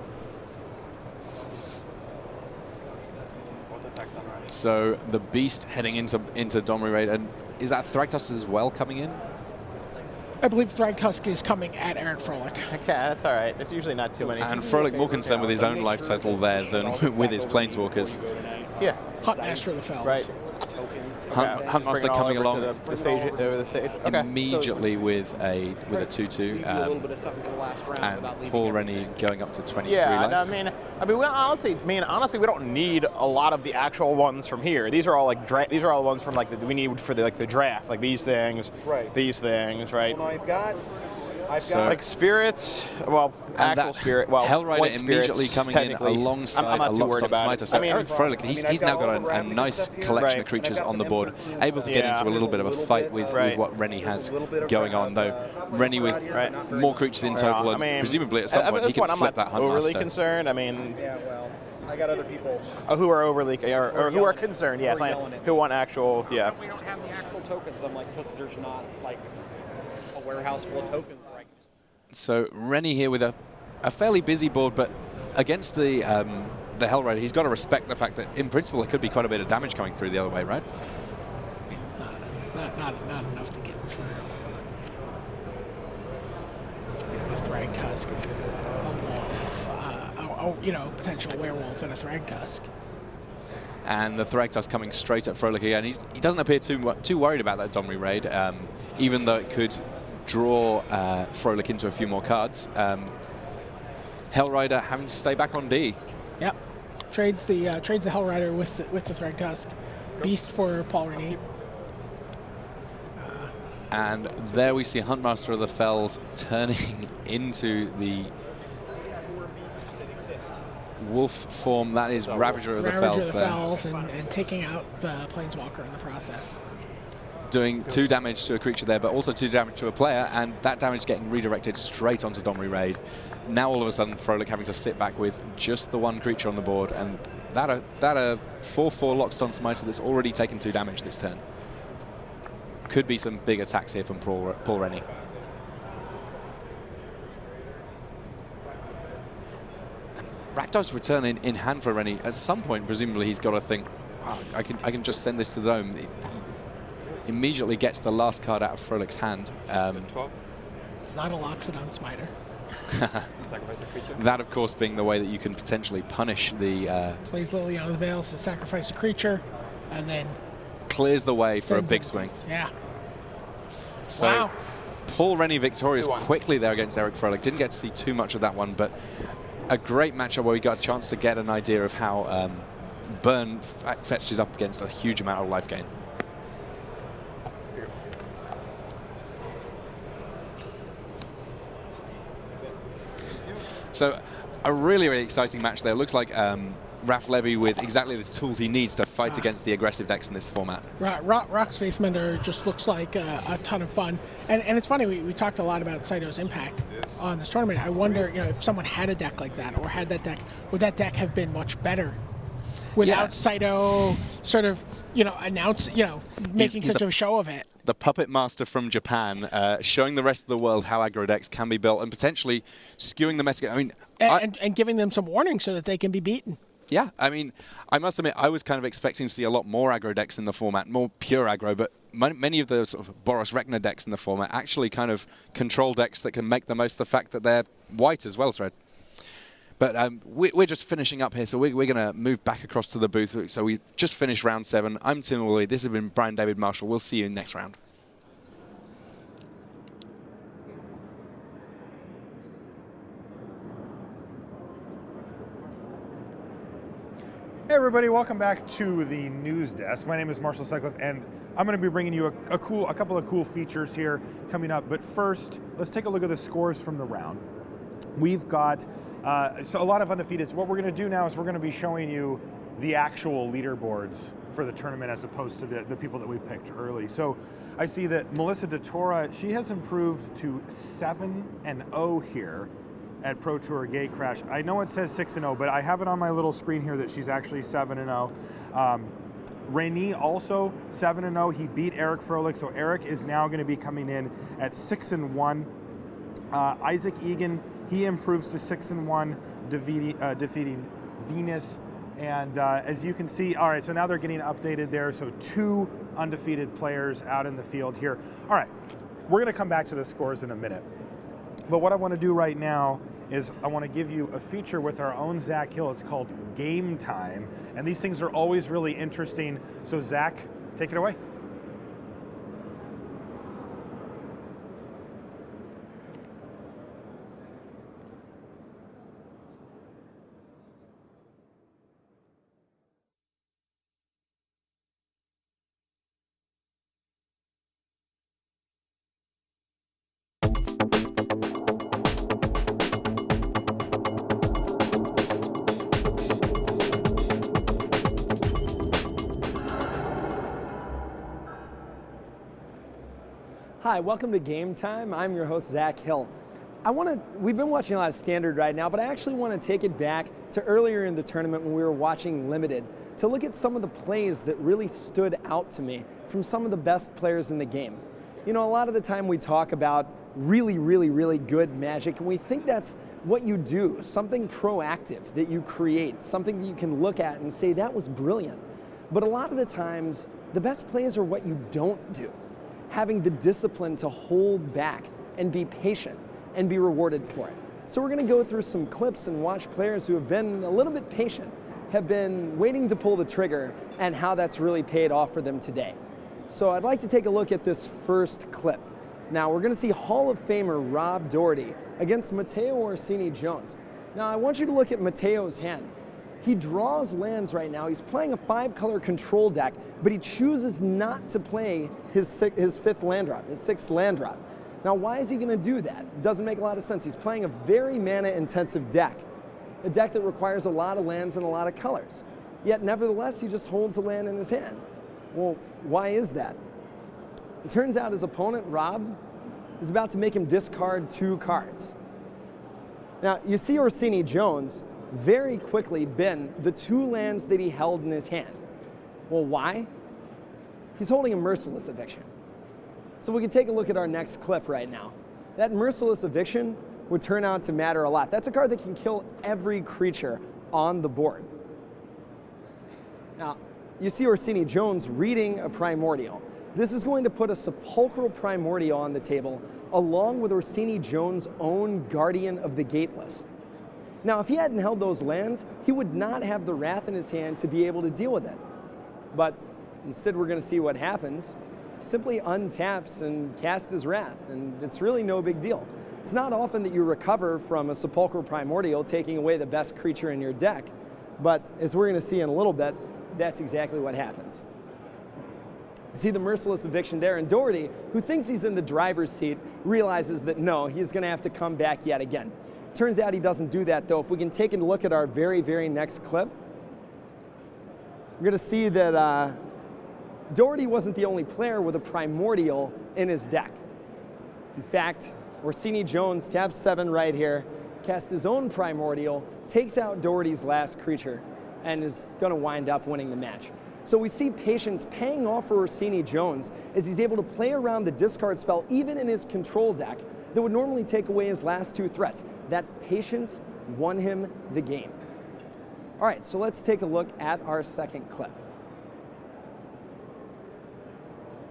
So the Beast heading into Domri Raid, and is that Thragtusk as well coming in? I believe Thragtusk is coming at Eric Froelich. Okay, that's all right. There's usually not too many. And Froelich more concerned with his own life total there than with his Planeswalkers. Yeah. Hunt Master of the Fells. Right. Huntmaster coming along the stage. Okay. Immediately with a 2/2, and Paul Rennie going up to 23 life. I mean, honestly, we don't need a lot of the actual ones from here. These are all like these are all ones from like we need for the draft, like these things, these things, right? Well, I've So, like spirits, actual spirit, Hellrider immediately coming in alongside a Lockstone Smiter. So Eric Froelich, he's now got a nice collection of creatures on the board, able to get into a little bit of a fight with what Rennie has going on, though. Rennie with more creatures in total, and presumably at some point he can flip that Huntmaster. I'm not overly concerned. I mean, I got other people who are overly or who are concerned. Yes, who want actual. Yeah. We don't have the actual tokens. I'm like, because there's not like a warehouse full of tokens. So Rennie here with a fairly busy board, but against the Hellrider, he's got to respect the fact that in principle there could be quite a bit of damage coming through the other way, right? Not enough to get through. A Thragtusk, a wolf, potential werewolf and a Thragtusk. And the Thragtusk coming straight at Froelich again. He doesn't appear too worried about that Domri Raid, even though it could draw Froelich into a few more cards. Hellrider having to stay back on D. Yep. Trades the Hellrider with the Thragtusk. beast for Paul Rennie. And there we see Huntmaster of the Fells turning into the wolf form. That is Ravager of the Fells there. And taking out the Planeswalker in the process. Doing 2 damage to a creature there, but also 2 damage to a player, and that damage getting redirected straight onto Domri Raid. Now all of a sudden Frolic having to sit back with just the 1 creature on the board, and that a 4/4 Lockstone Smiter that's already taken 2 damage this turn. Could be some big attacks here from Paul Rennie. Rakdog's return in hand for Rennie. At some point, presumably, he's got to think, oh, I can just send this to the dome. He immediately gets the last card out of Frolic's hand. It's not a Loxodon Smiter. That, of course, being the way that you can potentially punish the... Plays Liliana of the Veils to sacrifice a creature, and then... clears the way for a big swing. Yeah. So wow. Paul Rennie victorious quickly there against Eric Froelich. Didn't get to see too much of that one, but a great matchup where we got a chance to get an idea of how Burn fetches up against a huge amount of life gain. So a really, really exciting match there. Looks like Raph Levy with exactly the tools he needs to fight against the aggressive decks in this format. Rock's Faithmender just looks like a ton of fun. And it's funny, we talked a lot about Saito's impact on this tournament. I wonder, if someone had a deck like that, or had that deck, would that deck have been much better? Without Saito sort of, making such a show of it. The puppet master from Japan, showing the rest of the world how aggro decks can be built and potentially skewing the meta. I mean, and giving them some warning so that they can be beaten. Yeah, I mean, I must admit, I was kind of expecting to see a lot more aggro decks in the format, more pure aggro, but many of the sort of Boros Rekna decks in the format actually kind of control decks that can make the most of the fact that they're white as well, Thread. But we're just finishing up here, so we're going to move back across to the booth. So we just finished round 7. I'm Tim Woolley. This has been Brian David Marshall. We'll see you in next round. Hey everybody, welcome back to the news desk. My name is Marshall Sutcliffe, and I'm going to be bringing you a couple of cool features here coming up. But first, let's take a look at the scores from the round. We've got so a lot of undefeateds. What we're going to do now is we're going to be showing you the actual leaderboards for the tournament as opposed to the people that we picked early. So I see that Melissa DeTora, she has improved to 7-0 here at Pro Tour Gatecrash. I know it says 6-0, but I have it on my little screen here that she's actually 7-0. Rennie also 7-0. He beat Eric Froelich, so Eric is now going to be coming in at 6-1. Isaac Egan, he improves to 6-1, defeating Venus. And as you can see, all right, so now they're getting updated there. So 2 undefeated players out in the field here. All right, we're going to come back to the scores in a minute. But what I want to do right now is I want to give you a feature with our own Zach Hill. It's called Game Time. And these things are always really interesting. So Zach, take it away. Hi, welcome to Game Time. I'm your host, Zach Hill. We've been watching a lot of Standard right now, but I actually want to take it back to earlier in the tournament when we were watching Limited to look at some of the plays that really stood out to me from some of the best players in the game. A lot of the time we talk about really, really, really good Magic, and we think that's what you do, something proactive that you create, something that you can look at and say, that was brilliant. But a lot of the times, the best plays are what you don't do. Having the discipline to hold back and be patient and be rewarded for it. So we're going to go through some clips and watch players who have been a little bit patient, have been waiting to pull the trigger, and how that's really paid off for them today. So I'd like to take a look at this first clip. Now we're going to see Hall of Famer Rob Doherty against Matteo Orsini Jones. Now I want you to look at Matteo's hand. He draws lands right now. He's playing a 5-color control deck, but he chooses not to play his 5th land drop, his 6th land drop. Now, why is he going to do that? It doesn't make a lot of sense. He's playing a very mana-intensive deck, a deck that requires a lot of lands and a lot of colors. Yet, nevertheless, he just holds the land in his hand. Well, why is that? It turns out his opponent, Rob, is about to make him discard 2 cards. Now, you see Orsini Jones very quickly bin the 2 lands that he held in his hand. Well, why? He's holding a Merciless Eviction. So we can take a look at our next clip right now. That Merciless Eviction would turn out to matter a lot. That's a card that can kill every creature on the board. Now, you see Orsini Jones reading a Primordial. This is going to put a Sepulchral Primordial on the table, along with Orsini Jones' own Guardian of the Gateless. Now, if he hadn't held those lands, he would not have the Wrath in his hand to be able to deal with it. But instead, we're going to see what happens. He simply untaps and casts his Wrath, and it's really no big deal. It's not often that you recover from a Sepulchral Primordial taking away the best creature in your deck, but as we're going to see in a little bit, that's exactly what happens. See the Merciless Eviction there, and Doherty, who thinks he's in the driver's seat, realizes that no, he's going to have to come back yet again. Turns out he doesn't do that, though. If we can take a look at our very, very next clip, we're going to see that Doherty wasn't the only player with a Primordial in his deck. In fact, Orsini Jones taps 7 right here, casts his own Primordial, takes out Doherty's last creature, and is going to wind up winning the match. So we see patience paying off for Orsini Jones as he's able to play around the discard spell even in his control deck that would normally take away his last 2 threats. That patience won him the game. All right, so let's take a look at our second clip.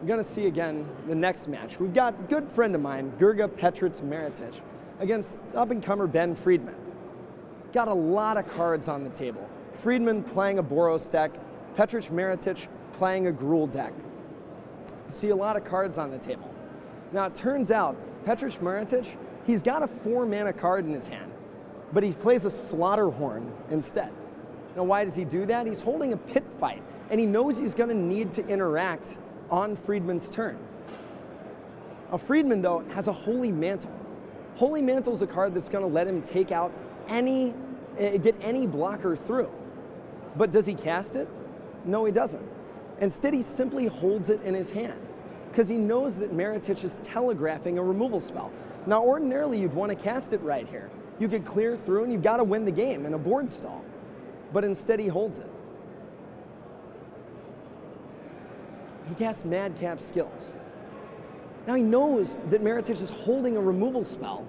We're going to see again the next match. We've got a good friend of mine, Gurga Petrich-Meritic, against up-and-comer Ben Friedman. Got a lot of cards on the table. Friedman playing a Boros deck, Petrich-Meritic playing a Gruul deck. You see a lot of cards on the table. Now it turns out, Petrich-Meritic, he's got a 4-mana card in his hand, but he plays a Slaughterhorn instead. Now why does he do that? He's holding a Pit Fight, and he knows he's going to need to interact on Friedman's turn. Now Friedman, though, has a Holy Mantle. Holy Mantle is a card that's going to let him take out get any blocker through. But does he cast it? No, he doesn't. Instead, he simply holds it in his hand because he knows that Meritic is telegraphing a removal spell. Now, ordinarily, you'd want to cast it right here. You could clear through and you've got to win the game in a board stall. But instead, he holds it. He casts Madcap Skills. Now, he knows that Meritic is holding a removal spell.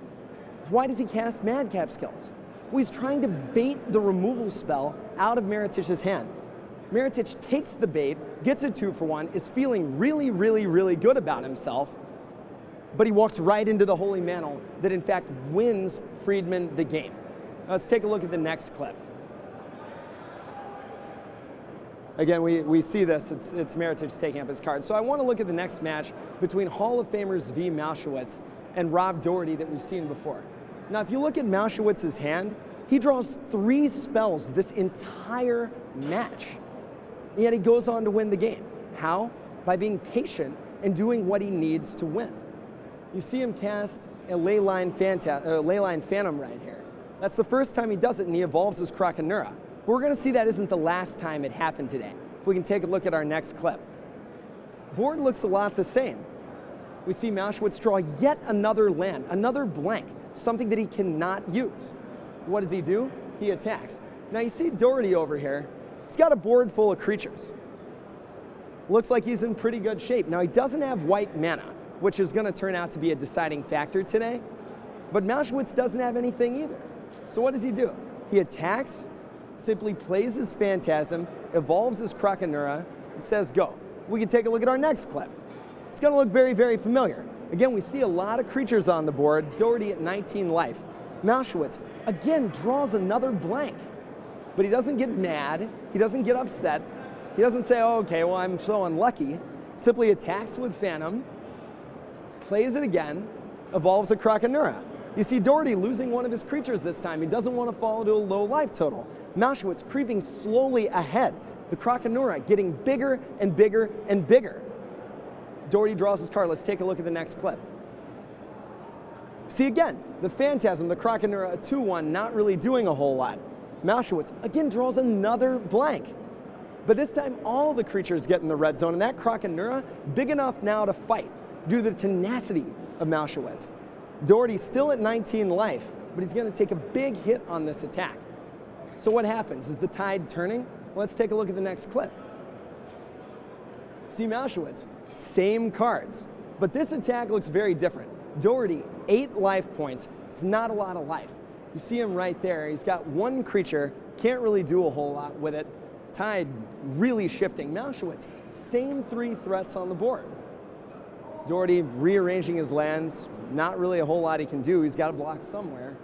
Why does he cast Madcap Skills? Well, he's trying to bait the removal spell out of Meritic's hand. Meritic takes the bait, gets a 2-for-1, is feeling really, really, really good about himself, but he walks right into the Holy Mantle that in fact wins Friedman the game. Now let's take a look at the next clip. Again, we see this, it's Meritic taking up his card. So I want to look at the next match between Hall of Famer Zvi Maushowitz and Rob Doherty that we've seen before. Now, if you look at Maushowitz's hand, he draws 3 spells this entire match. And yet he goes on to win the game. How? By being patient and doing what he needs to win. You see him cast a Leyline Phantom right here. That's the first time he does it, and he evolves his Krakenura. But we're going to see that isn't the last time it happened today. If we can take a look at our next clip. Board looks a lot the same. We see Maushowitz draw yet another land, another blank, something that he cannot use. What does he do? He attacks. Now you see Doherty over here. He's got a board full of creatures. Looks like he's in pretty good shape. Now he doesn't have white mana, which is going to turn out to be a deciding factor today. But Maushowitz doesn't have anything either. So what does he do? He attacks, simply plays his Phantasm, evolves his Krakenura, and says go. We can take a look at our next clip. It's going to look very, very familiar. Again, we see a lot of creatures on the board. Doherty at 19 life. Maushowitz, again, draws another blank. But he doesn't get mad. He doesn't get upset. He doesn't say, oh, okay, well, I'm so unlucky. Simply attacks with Phantom, plays it again, evolves a Krakenura. You see Doherty losing one of his creatures this time. He doesn't want to fall into a low life total. Mauschwitz creeping slowly ahead. The Krakenura getting bigger and bigger and bigger. Doherty draws his card. Let's take a look at the next clip. See again, the Phantasm, the Krakenura, a 2-1, not really doing a whole lot. Mauschwitz again draws another blank. But this time all the creatures get in the red zone, and that Krakenura big enough now to fight due to the tenacity of Mauschwitz. Doherty's still at 19 life, but he's going to take a big hit on this attack. So what happens? Is the tide turning? Let's take a look at the next clip. See Mauschwitz, same cards, but this attack looks very different. Doherty, 8 life points. It's not a lot of life. You see him right there. He's got one creature, can't really do a whole lot with it. Tide really shifting. Mauschwitz, same 3 threats on the board. Doherty rearranging his lands, not really a whole lot he can do. He's got to block somewhere.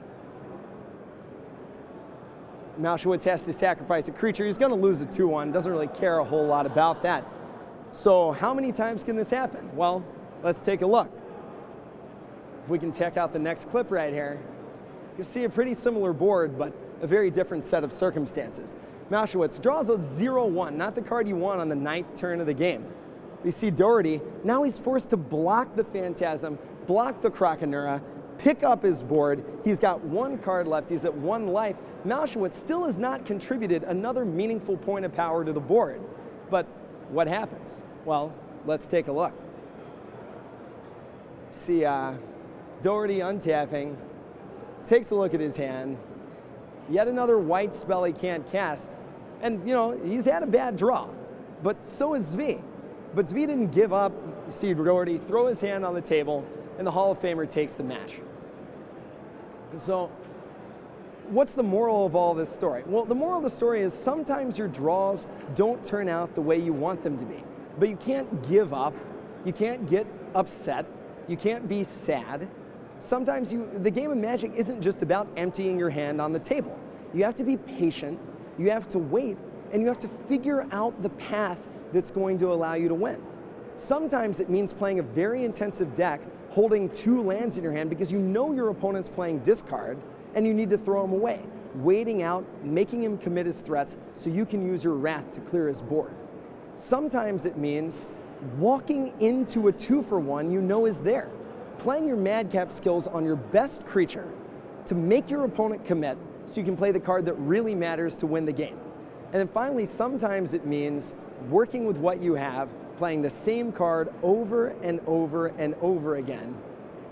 Mauschwitz has to sacrifice a creature. He's going to lose a 2-1, doesn't really care a whole lot about that. So how many times can this happen? Well, let's take a look. If we can check out the next clip right here, you see a pretty similar board, but a very different set of circumstances. Mauschwitz draws a 0-1, not the card you want on the 9th turn of the game. You see Doherty, now he's forced to block the Phantasm, block the Krakenura, pick up his board. He's got 1 card left, he's at 1 life. Mauschwitz still has not contributed another meaningful point of power to the board. But what happens? Well, let's take a look. See Doherty untapping, takes a look at his hand, yet another white spell he can't cast. And, you know, he's had a bad draw, but so is Zvi. But Zvi didn't give up. You see Doherty throw his hand on the table, and the Hall of Famer takes the match. So, what's the moral of all this story? Well, the moral of the story is sometimes your draws don't turn out the way you want them to be. But you can't give up. You can't get upset. You can't be sad. Sometimes the game of Magic isn't just about emptying your hand on the table. You have to be patient, you have to wait, and you have to figure out the path that's going to allow you to win. Sometimes it means playing a very intensive deck, holding 2 lands in your hand because you know your opponent's playing discard and you need to throw him away. Waiting out, making him commit his threats so you can use your wrath to clear his board. Sometimes it means walking into a 2-for-1 you know is there. Playing your madcap skills on your best creature to make your opponent commit so you can play the card that really matters to win the game. And then finally, sometimes it means working with what you have, playing the same card over and over and over again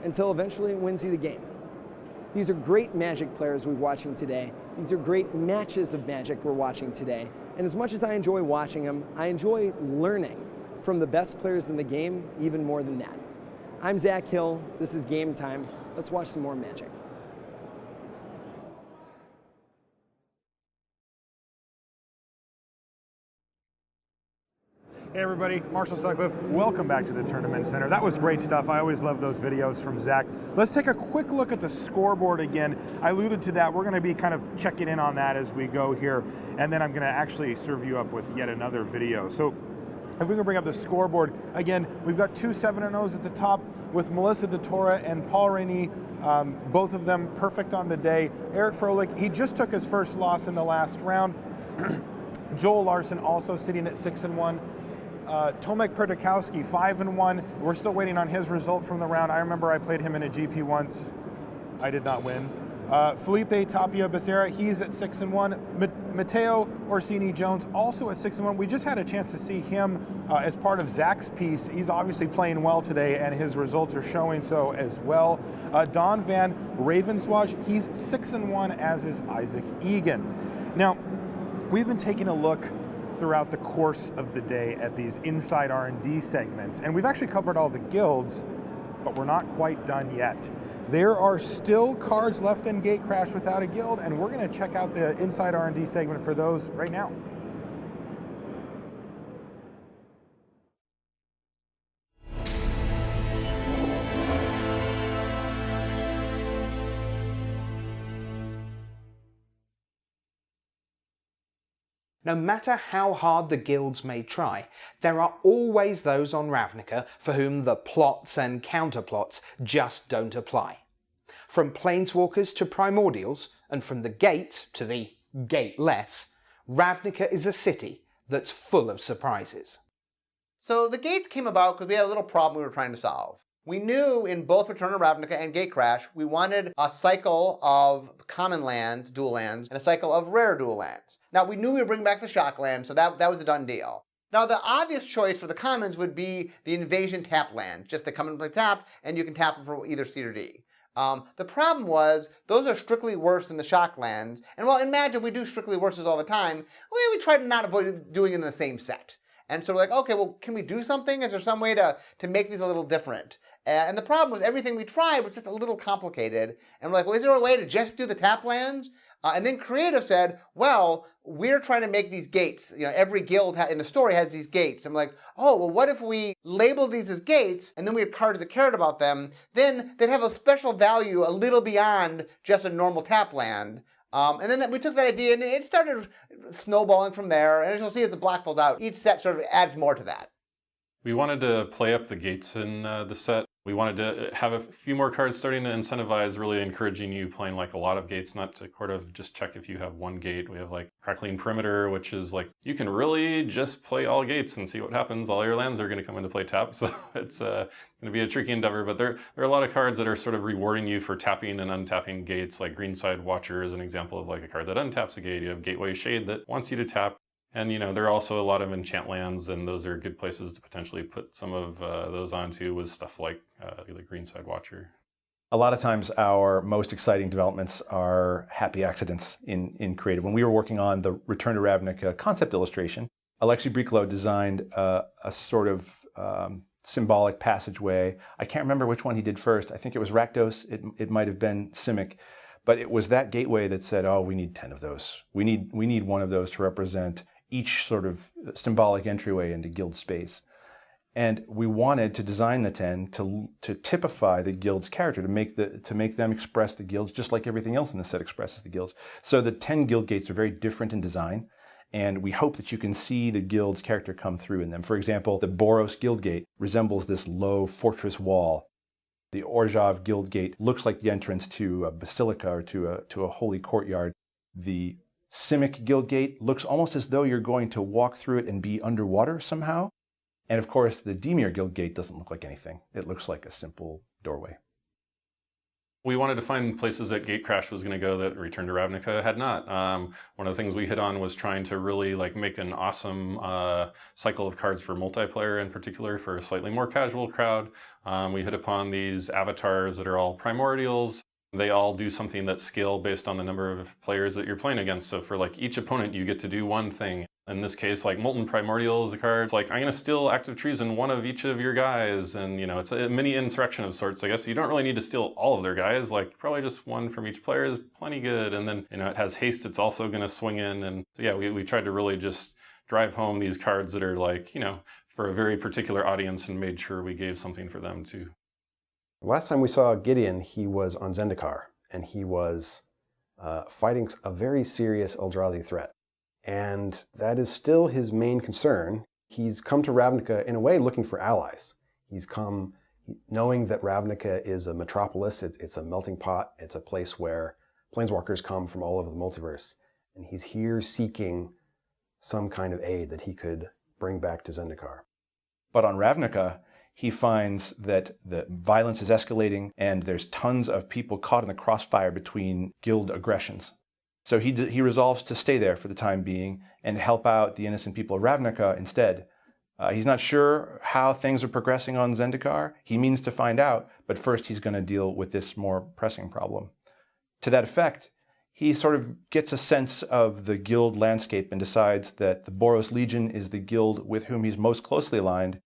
until eventually it wins you the game. These are great Magic players we're watching today. These are great matches of Magic we're watching today. And as much as I enjoy watching them, I enjoy learning from the best players in the game even more than that. I'm Zach Hill, this is Game Time. Let's watch some more Magic. Hey everybody, Marshall Sutcliffe. Welcome back to the Tournament Center. That was great stuff. I always love those videos from Zach. Let's take a quick look at the scoreboard again. I alluded to that. We're going to be kind of checking in on that as we go here, and then I'm going to actually serve you up with yet another video. So if we can bring up the scoreboard, again, we've got 2 7-0s at the top with Melissa DeTora and Paul Rainey, both of them perfect on the day. Eric Froelich, he just took his first loss in the last round. Joel Larson also sitting at 6-1. Tomek Perdikowski, 5-1. We're still waiting on his result from the round. I remember I played him in a GP once. I did not win. Felipe Tapia Becerra, he's at 6-1. Matteo Orsini Jones also at 6-1. We just had a chance to see him as part of Zach's piece. He's obviously playing well today, and his results are showing so as well. Don Van Ravenswash, he's 6-1, as is Isaac Egan. Now, we've been taking a look throughout the course of the day at these inside R&D segments, and we've actually covered all the guilds, but we're not quite done yet. There are still cards left in Gatecrash without a guild, and we're going to check out the inside R&D segment for those right now. No matter how hard the guilds may try, there are always those on Ravnica for whom the plots and counterplots just don't apply. From planeswalkers to primordials, and from the gate to the gateless, Ravnica is a city that's full of surprises. So the gates came about because we had a little problem we were trying to solve. We knew in both Return to Ravnica and Gatecrash, we wanted a cycle of common lands, dual lands, and a cycle of rare dual lands. Now, we knew we would bring back the shock land, so that was a done deal. Now, the obvious choice for the commons would be the invasion tap land. Just they come and play tapped, and you can tap them for either C or D. The problem was, those are strictly worse than the shock lands. And while in Magic we do strictly worses all the time, we try to not avoid doing it in the same set. And so we're like, okay, well, can we do something? Is there some way to make these a little different? And the problem was everything we tried was just a little complicated. And we're like, well, is there a way to just do the tap lands? And then Creative said, well, we're trying to make these gates. Every guild in the story has these gates. I'm like, oh, well, what if we label these as gates, and then we have cards that cared about them? Then they'd have a special value a little beyond just a normal tap land. And then we took that idea, and it started snowballing from there. And as you'll see as the block folds out, each set sort of adds more to that. We wanted to play up the gates in the set. We wanted to have a few more cards starting to incentivize really encouraging you playing like a lot of gates, not to sort of just check if you have one gate. We have like Crackling Perimeter, which is like, you can really just play all gates and see what happens. All your lands are going to come into play tap, so it's going to be a tricky endeavor. But there are a lot of cards that are sort of rewarding you for tapping and untapping gates, like Greenside Watcher is an example of like a card that untaps a gate. You have Gateway Shade that wants you to tap. And, there are also a lot of enchant lands, and those are good places to potentially put some of those onto with stuff like the Greenside Watcher. A lot of times our most exciting developments are happy accidents in creative. When we were working on the Return to Ravnica concept illustration, Alexei Briclo designed a sort of symbolic passageway. I can't remember which one he did first. I think it was Rakdos. It might have been Simic. But it was that gateway that said, oh, we need 10 of those. We need one of those to represent each sort of symbolic entryway into guild space. And we wanted to design the 10 to typify the guild's character, to make them express the guilds just like everything else in the set expresses the guilds. So the 10 guild gates are very different in design, and we hope that you can see the guild's character come through in them. For example, the Boros Guild Gate resembles this low fortress wall. The Orzhov Guild Gate looks like the entrance to a basilica or to a holy courtyard. The Simic Guild Gate looks almost as though you're going to walk through it and be underwater somehow. And of course, the Dimir Guild Gate doesn't look like anything. It looks like a simple doorway. We wanted to find places that Gatecrash was going to go that Return to Ravnica had not. One of the things we hit on was trying to really make an awesome cycle of cards for multiplayer, in particular for a slightly more casual crowd. We hit upon these avatars that are all primordials. They all do something that's scale based on the number of players that you're playing against. So for each opponent, you get to do one thing. In this case, Molten Primordial is a card. It's I'm going to steal Active Treason one of each of your guys. And, it's a mini insurrection of sorts. I guess you don't really need to steal all of their guys. Probably just one from each player is plenty good. And then, it has haste. It's also going to swing in. And so, yeah, we tried to really just drive home these cards that are for a very particular audience, and made sure we gave something for them too. Last time we saw Gideon, he was on Zendikar, and he was fighting a very serious Eldrazi threat. And that is still his main concern. He's come to Ravnica, in a way, looking for allies. He's come knowing that Ravnica is a metropolis, it's a melting pot, it's a place where planeswalkers come from all over the multiverse. And he's here seeking some kind of aid that he could bring back to Zendikar. But on Ravnica, he finds that the violence is escalating and there's tons of people caught in the crossfire between guild aggressions. So he resolves to stay there for the time being and help out the innocent people of Ravnica instead. He's not sure how things are progressing on Zendikar. He means to find out, but first he's going to deal with this more pressing problem. To that effect, he sort of gets a sense of the guild landscape and decides that the Boros Legion is the guild with whom he's most closely aligned,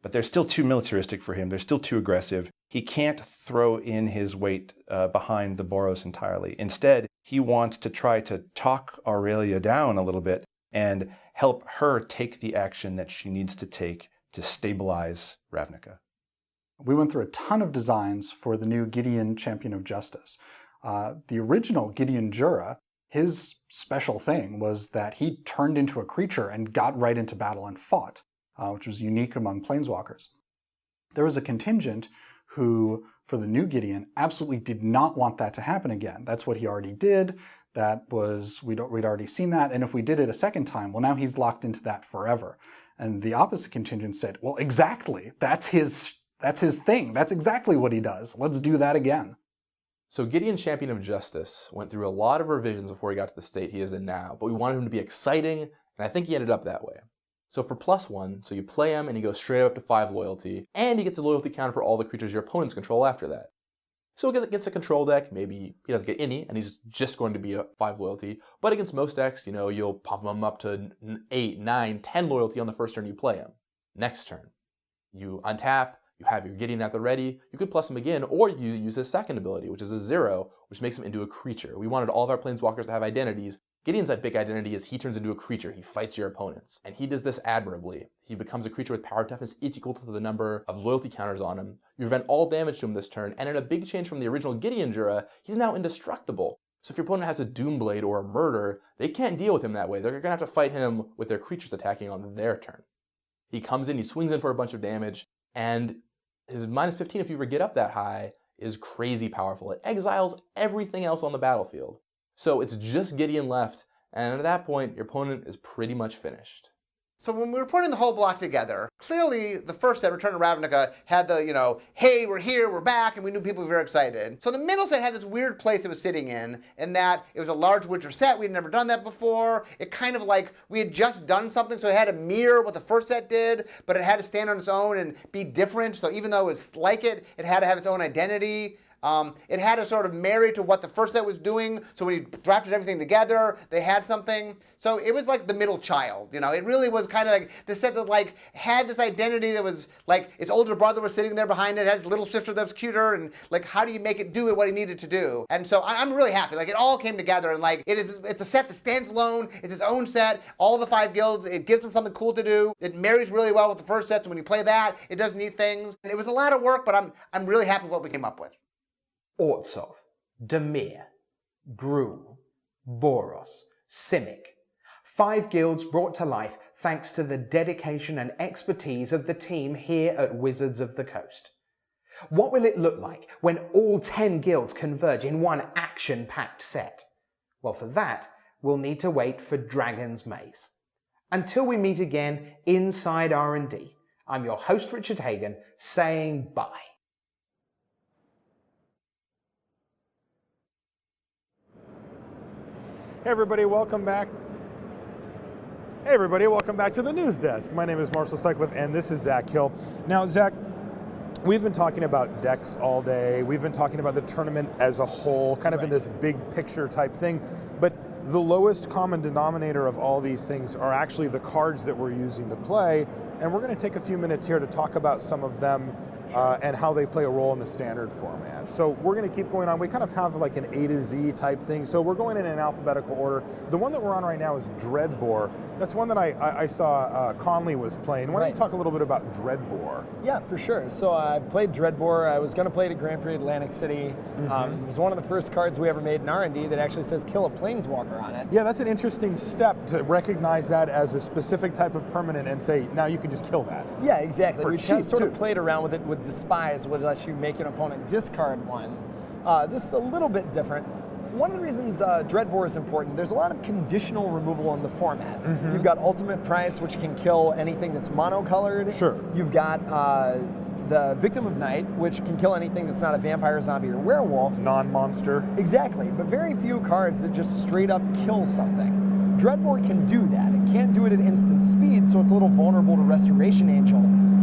but they're still too militaristic for him. They're still too aggressive. He can't throw in his weight behind the Boros entirely. Instead, he wants to try to talk Aurelia down a little bit and help her take the action that she needs to take to stabilize Ravnica. We went through a ton of designs for the new Gideon Champion of Justice. The original Gideon Jura, his special thing was that he turned into a creature and got right into battle and fought, which was unique among planeswalkers. There was a contingent who for the new Gideon absolutely did not want that to happen again. That's what he already did. That was, we'd already seen that, and if we did it a second time, well, now he's locked into that forever. And the opposite contingent said, well, exactly, that's his thing. That's exactly what he does. Let's do that again. So Gideon, Champion of Justice, went through a lot of revisions before he got to the state he is in now, but we wanted him to be exciting, and I think he ended up that way. So for +1, so you play him and he goes straight up to 5 loyalty, and he gets a loyalty counter for all the creatures your opponents control after that. So against a control deck, maybe he doesn't get any, and he's just going to be a 5 loyalty. But against most decks, you'll pump him up to 8, 9, 10 loyalty on the first turn you play him. Next turn, you untap, you have your Gideon at the ready, you could plus him again, or you use his second ability, which is a 0, which makes him into a creature. We wanted all of our planeswalkers to have identities. Gideon's big identity is he turns into a creature, he fights your opponents. And he does this admirably. He becomes a creature with power toughness equal to the number of loyalty counters on him. You prevent all damage to him this turn, and in a big change from the original Gideon Jura, he's now indestructible. So if your opponent has a Doomblade or a Murder, they can't deal with him that way. They're gonna have to fight him with their creatures attacking on their turn. He comes in, he swings in for a bunch of damage, and his -15 if you ever get up that high is crazy powerful. It exiles everything else on the battlefield. So it's just Gideon left, and at that point, your opponent is pretty much finished. So when we were putting the whole block together, clearly the first set, Return to Ravnica, had the, hey, we're here, we're back, and we knew people were very excited. So the middle set had this weird place it was sitting in that it was a large winter set. We'd never done that before. It kind of like we had just done something, so it had to mirror what the first set did, but it had to stand on its own and be different. So even though it was like it had to have its own identity. It had to sort of marry to what the first set was doing, so when you drafted everything together, they had something. So it was like the middle child, It really was kind of like the set that had this identity that was like its older brother was sitting there behind it, had his little sister that was cuter, and how do you make it do what he needed to do? And so I'm really happy. It all came together, and it's a set that stands alone. It's its own set. All the 5 guilds. It gives them something cool to do. It marries really well with the first set. So when you play that, it does neat things. And it was a lot of work, but I'm really happy with what we came up with. Ortsov, Demir, Gruul, Boros, Simic. 5 guilds brought to life thanks to the dedication and expertise of the team here at Wizards of the Coast. What will it look like when all 10 guilds converge in one action-packed set? Well, for that, we'll need to wait for Dragon's Maze. Until we meet again inside R&D, I'm your host, Richard Hagan, saying bye. Hey everybody, welcome back. Hey everybody, welcome back to the news desk. My name is Marshall Sutcliffe and this is Zach Hill. Now Zach, we've been talking about decks all day. We've been talking about the tournament as a whole, kind of in this big picture type thing. But the lowest common denominator of all these things are actually the cards that we're using to play. And we're going to take a few minutes here to talk about some of them and how they play a role in the standard format. So we're going to keep going on. We kind of have like an A to Z type thing. So we're going in alphabetical order. The one that we're on right now is Dreadbore. That's one that I saw Conley was playing. Why don't you talk a little bit about Dreadbore? Yeah, for sure. So I played Dreadbore. I was going to play it at Grand Prix Atlantic City. It was one of the first cards we ever made in R&D that actually says kill a planeswalker on it. Yeah, that's an interesting step to recognize that as a specific type of permanent and say, now you can just kill that. Yeah, exactly. We cheap, sort of played around with it with Despise, which lets you make an opponent discard one. This is a little bit different. One of the reasons Dreadbore is important, there's a lot of conditional removal in the format. You've got Ultimate Price, which can kill anything that's monocolored. Sure. You've got the Victim of Night, which can kill anything that's not a vampire, zombie, or werewolf. Non-monster. Exactly, but very few cards that just straight up kill something. Dreadbore can do that. It can't do it at instant speed, so it's a little vulnerable to Restoration Angel.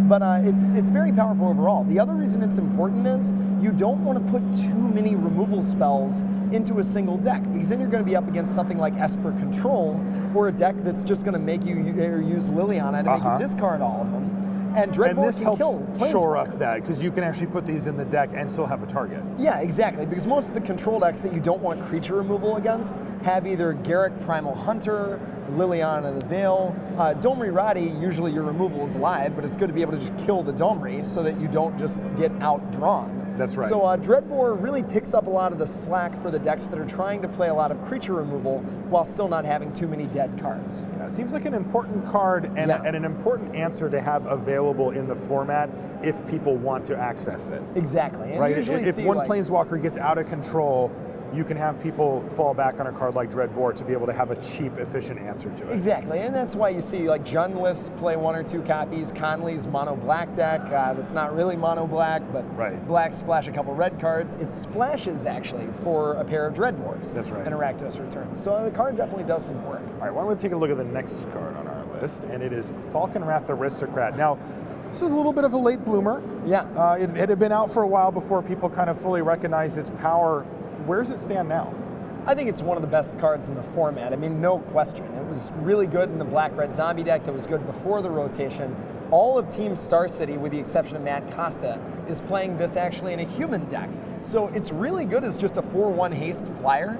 But it's very powerful overall. The other reason it's important is you don't want to put too many removal spells into a single deck, because then you're going to be up against something like Esper Control, or a deck that's just going to make you use Liliana to make you discard all of them. And Dreadbore can kill planeswalkers. Shore up that, because you can actually put these in the deck and still have a target. Yeah, exactly, because most of the control decks that you don't want creature removal against have either Garruk Primal Hunter, Liliana the Veil. Domri Radi, usually your removal is live, but it's good to be able to just kill the Domri so that you don't just get outdrawn. That's right. So Dreadbore really picks up a lot of the slack for the decks that are trying to play a lot of creature removal while still not having too many dead cards. Yeah, it seems like an important card and an important answer to have available in the format if people want to access it. Exactly. And right? usually If one Planeswalker gets out of control, you can have people fall back on a card like Dreadbore to be able to have a cheap, efficient answer to it. Exactly, and that's why you see like Jund lists play 1 or 2 copies, Conley's mono black deck, that's not really mono black, but black splash a couple red cards. It splashes actually for a pair of Dreadbores. That's right. And Rakdos returns. So the card definitely does some work. All right, why don't we take a look at the next card on our list, and it is Falkenrath Aristocrat. Now, this is a little bit of a late bloomer. Yeah. It had been out for a while before people kind of fully recognized its power. Where does it stand now? I think it's one of the best cards in the format. I mean, no question. It was really good in the black-red zombie deck that was good before the rotation. All of Team Star City, with the exception of Matt Costa, is playing this actually in a human deck. So it's really good as just a 4/1 haste flyer.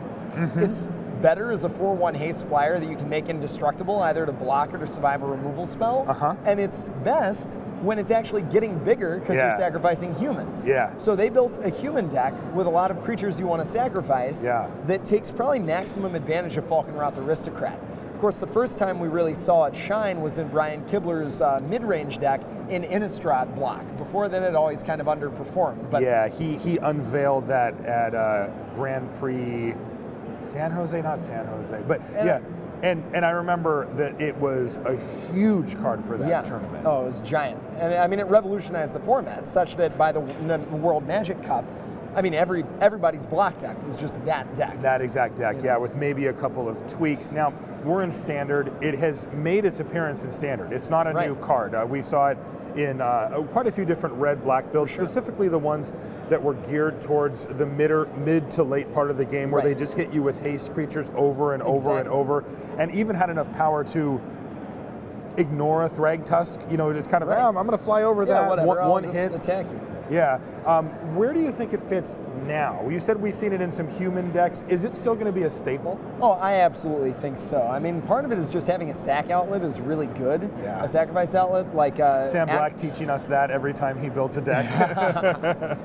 It's better as a 4/1 haste flyer that you can make indestructible, either to block or to survive a removal spell. And it's best when it's actually getting bigger because you're sacrificing humans. So they built a human deck with a lot of creatures you want to sacrifice that takes probably maximum advantage of Falkenrath Aristocrat. Of course, the first time we really saw it shine was in Brian Kibler's mid-range deck in Innistrad block. Before then, it always kind of underperformed. But yeah, he unveiled that at Grand Prix San Jose, not San Jose, but and I remember that it was a huge card for that tournament. Oh, it was giant. And I mean, it revolutionized the format such that by the World Magic Cup, I mean, everybody's block deck was just that deck. That exact deck, with maybe a couple of tweaks. Now, we're in Standard. It has made its appearance in Standard. It's not a new card. We saw it in quite a few different red-black builds, specifically the ones that were geared towards the mid to late part of the game where they just hit you with haste creatures over and over and over, and even had enough power to ignore a Thragtusk. You know, just kind of, I'm going to fly over that one hit. Attack you. Yeah. Where do you think it fits now? You said we've seen it in some human decks. Is it still going to be a staple? Oh, I absolutely think so. I mean, part of it is just having a sack outlet is really good. A sacrifice outlet, like Sam Black teaching us that every time he builds a deck.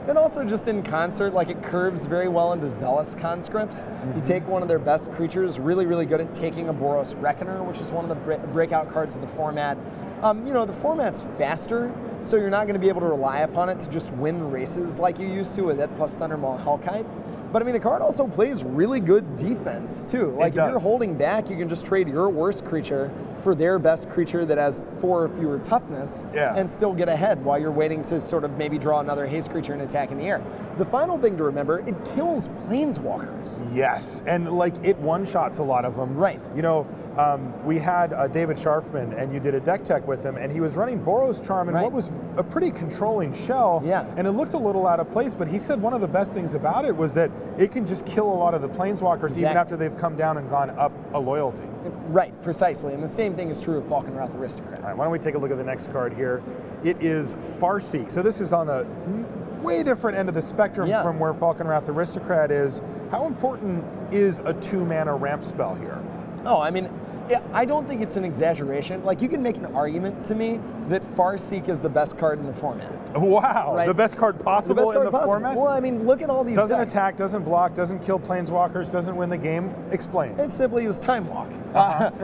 And also just in concert, like it curves very well into Zealous conscripts. You take one of their best creatures, really, really good at taking a Boros Reckoner, which is one of the breakout cards of the format. You know, the format's faster, so you're not going to be able to rely upon it to just win races like you used to with it plus Thundermaw Hellkite. But I mean, the card also plays really good defense too. Like if you're holding back, you can just trade your worst creature for their best creature that has 4 or fewer toughness and still get ahead while you're waiting to sort of maybe draw another haste creature and attack in the air. The final thing to remember, it kills planeswalkers. Yes, and like it one-shots a lot of them. Right. You know, we had David Scharfman, and you did a deck tech with him, and he was running Boros Charm in what was a pretty controlling shell, and it looked a little out of place, but he said one of the best things about it was that it can just kill a lot of the planeswalkers even after they've come down and gone up a loyalty. Right, precisely, and the same thing is true of Falkenrath Aristocrat. All right, why don't we take a look at the next card here. It is Farseek. So this is on a way different end of the spectrum from where Falkenrath Aristocrat is. How important is a 2-mana ramp spell here? Oh, I mean, I don't think it's an exaggeration. Like, you can make an argument to me that Farseek is the best card in the format. Wow, right? The best card possible in the format? Well, I mean, look at all these Doesn't decks. attack, doesn't block, doesn't kill planeswalkers, doesn't win the game. Explain. It simply is Time Walk.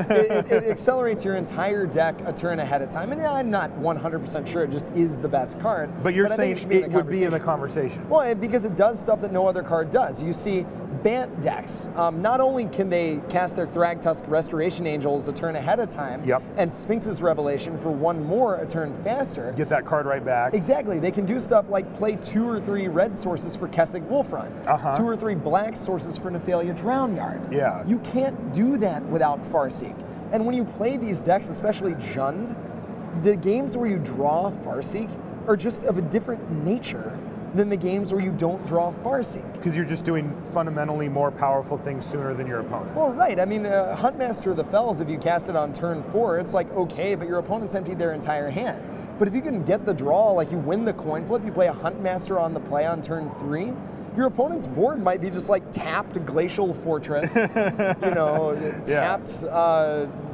It accelerates your entire deck a turn ahead of time. And I'm not 100% sure it just is the best card. But you're saying it would be in the conversation. Well, because it does stuff that no other card does. You see Bant decks, not only can they cast their Thragtusk Restoration Angels a turn ahead of time, and Sphinx's Revelation for 1 more a turn faster. Get that card right back. Exactly. They can do stuff like play 2 or 3 red sources for Kessig Wolfrun, 2 or 3 black sources for Nephalia Drownyard. Yeah. You can't do that without Farseek. And when you play these decks, especially Jund, the games where you draw Farseek are just of a different nature than the games where you don't draw Farseek. Because you're just doing fundamentally more powerful things sooner than your opponent. Well, right. I mean, Huntmaster of the Fells, if you cast it on turn 4, it's like, okay, but your opponent's emptied their entire hand. But if you can get the draw, like you win the coin flip, you play a Huntmaster on the play on turn 3, your opponent's board might be just like tapped Glacial Fortress, tapped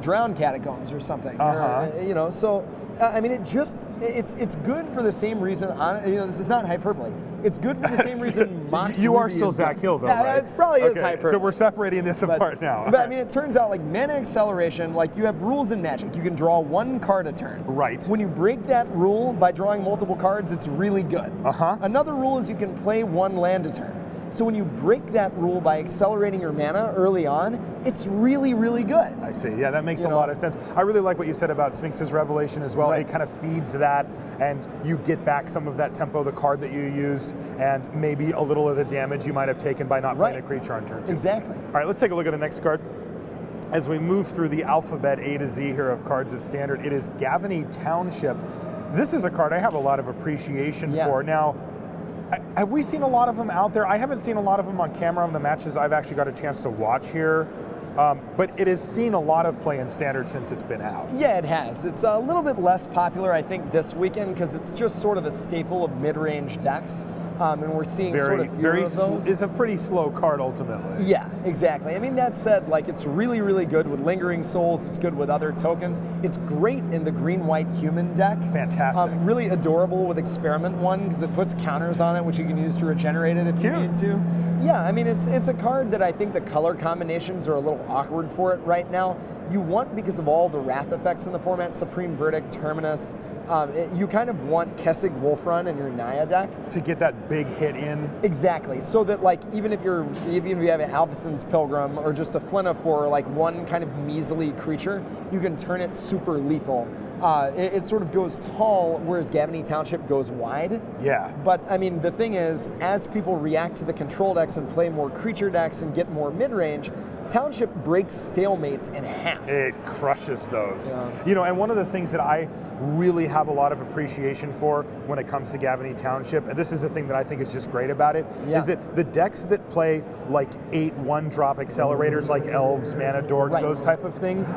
Drowned Catacombs or something. Or, so I mean, it's good for the same reason. This is not hyperbole. It's good for the same reason. Mox You are Ruby still is Zach good. Hill, though, Yeah, right? it probably is Okay, hyperbole. so we're separating this apart now. But I mean, it turns out like mana acceleration, like you have rules in Magic. You can draw 1 card a turn. Right. When you break that rule by drawing multiple cards, it's really good. Another rule is you can play 1 land a turn. So when you break that rule by accelerating your mana early on, it's really, really good. I see. Yeah, that makes a lot of sense. I really like what you said about Sphinx's Revelation as well. Right. It kind of feeds that, and you get back some of that tempo, the card that you used, and maybe a little of the damage you might have taken by not playing a creature on turn 2. Exactly. All right, let's take a look at the next card. As we move through the alphabet A to Z here of cards of Standard, it is Gavany Township. This is a card I have a lot of appreciation for. Now, have we seen a lot of them out there? I haven't seen a lot of them on camera on the matches I've actually got a chance to watch here. But it has seen a lot of play in Standard since it's been out. Yeah, it has. It's a little bit less popular, I think, this weekend because it's just sort of a staple of mid-range decks. And we're seeing sort of fewer of those. It's a pretty slow card ultimately. Yeah, exactly. I mean, that said, like it's really, really good with Lingering Souls. It's good with other tokens. It's great in the green-white human deck. Fantastic. Really adorable with Experiment 1 because it puts counters on it, which you can use to regenerate it if you need to. Yeah, I mean, it's a card that I think the color combinations are a little awkward for it right now. You want, because of all the Wrath effects in the format, Supreme Verdict, Terminus, you kind of want Kessig Wolfrun in your Naya deck. To get that big hit in. Exactly, so that like even if you have an Alphyson's Pilgrim or just a Flinnoff Boar, like one kind of measly creature, you can turn it super lethal. It sort of goes tall, whereas Gavany Township goes wide. Yeah. But I mean, the thing is, as people react to the control decks and play more creature decks and get more mid-range, Township breaks stalemates in half. It crushes those. Yeah. And one of the things that I really have a lot of appreciation for when it comes to Gavany Township, and this is the thing that I think is just great about it, is that the decks that play like 8 1-drop accelerators like Elves, Mana Dorks, those type of things,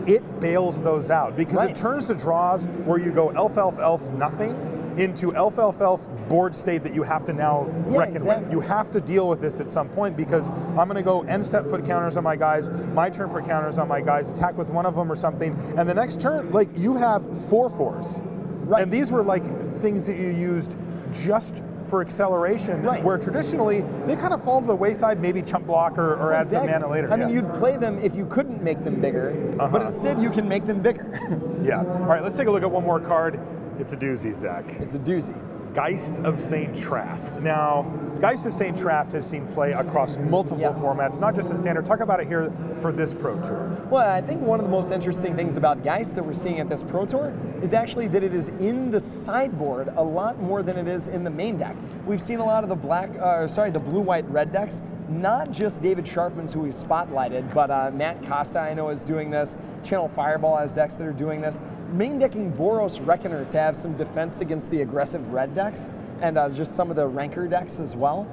it bails those out because it turns the draws where you go elf, elf, elf, nothing into elf, elf, elf board state that you have to now reckon with. You have to deal with this at some point because I'm going to go end step, put counters on my guys, my turn put counters on my guys, attack with one of them or something, and the next turn, like you have 4/4s. Right. And these were like things that you used just for acceleration, where traditionally they kind of fall to the wayside, maybe chump block or add some mana later. I mean, you'd play them if you couldn't make them bigger, but instead you can make them bigger. Yeah. All right, let's take a look at one more card. It's a doozy, Zach. It's a doozy. Geist of St. Traft. Now, Geist of St. Traft has seen play across multiple formats, not just in Standard. Talk about it here for this Pro Tour. Well, I think one of the most interesting things about Geist that we're seeing at this Pro Tour is actually that it is in the sideboard a lot more than it is in the main deck. We've seen a lot of the blue-white red decks, not just David Sharfman's who we've spotlighted, but Matt Costa I know is doing this, Channel Fireball has decks that are doing this. Main decking Boros Reckoner to have some defense against the aggressive red decks, and just some of the Ranker decks as well.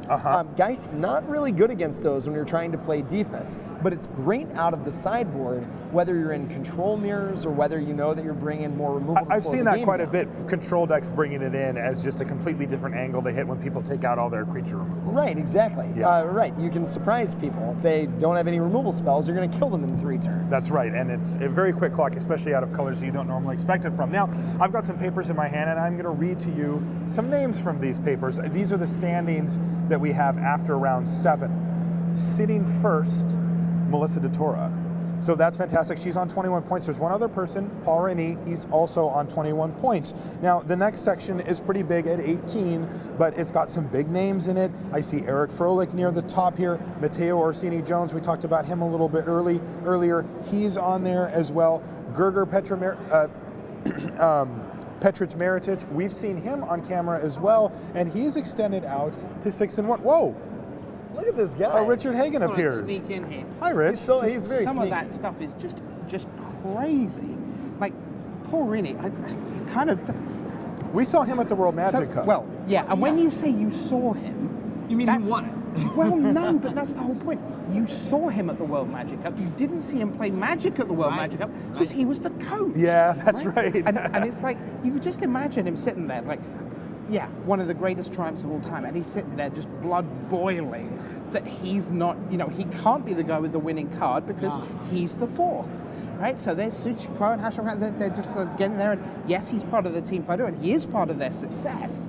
Geist not really good against those when you're trying to play defense, but it's great out of the sideboard, whether you're in control mirrors or whether you know that you're bringing more removal. I've seen that quite a bit. Control decks bringing it in as just a completely different angle to hit when people take out all their creature removal. Right, exactly. Yeah. Right, you can surprise people. If they don't have any removal spells, you're going to kill them in 3 turns. That's right, and it's a very quick clock, especially out of colors that you don't normally expect it from. Now, I've got some papers in my hand, and I'm going to read to you some names from these papers. These are the standings that we have after round 7. Sitting first, Melissa DeTora. So that's fantastic. She's on 21 points. There's one other person, Paul Rennie. He's also on 21 points. Now, the next section is pretty big at 18, but it's got some big names in it. I see Eric Froelich near the top here. Matteo Orsini-Jones, we talked about him a little bit earlier. He's on there as well. Gerger Petrich Meritich, we've seen him on camera as well, and he's extended out to 6-1. Whoa! Look at this guy. Oh, Richard Hagan appears. Sneak in here. Hi, Rich. He's very Some sneaky. of that stuff is just crazy. Like Paul Rennie, I kind of. We saw him at the World Magic Cup. Well, yeah, and when you say you saw him, you mean he won it? Well, no, but that's the whole point. You saw him at the World Magic Cup. You didn't see him play Magic at the World Magic Cup because he was the coach. Yeah, that's right. And it's like you could just imagine him sitting there, like, yeah, one of the greatest triumphs of all time, and he's sitting there just blood boiling that he's not, he can't be the guy with the winning card because he's the 4th. right? So there's Suchiko and Hashimoto. They're just getting there, and yes, he's part of the team photo, and he is part of their success.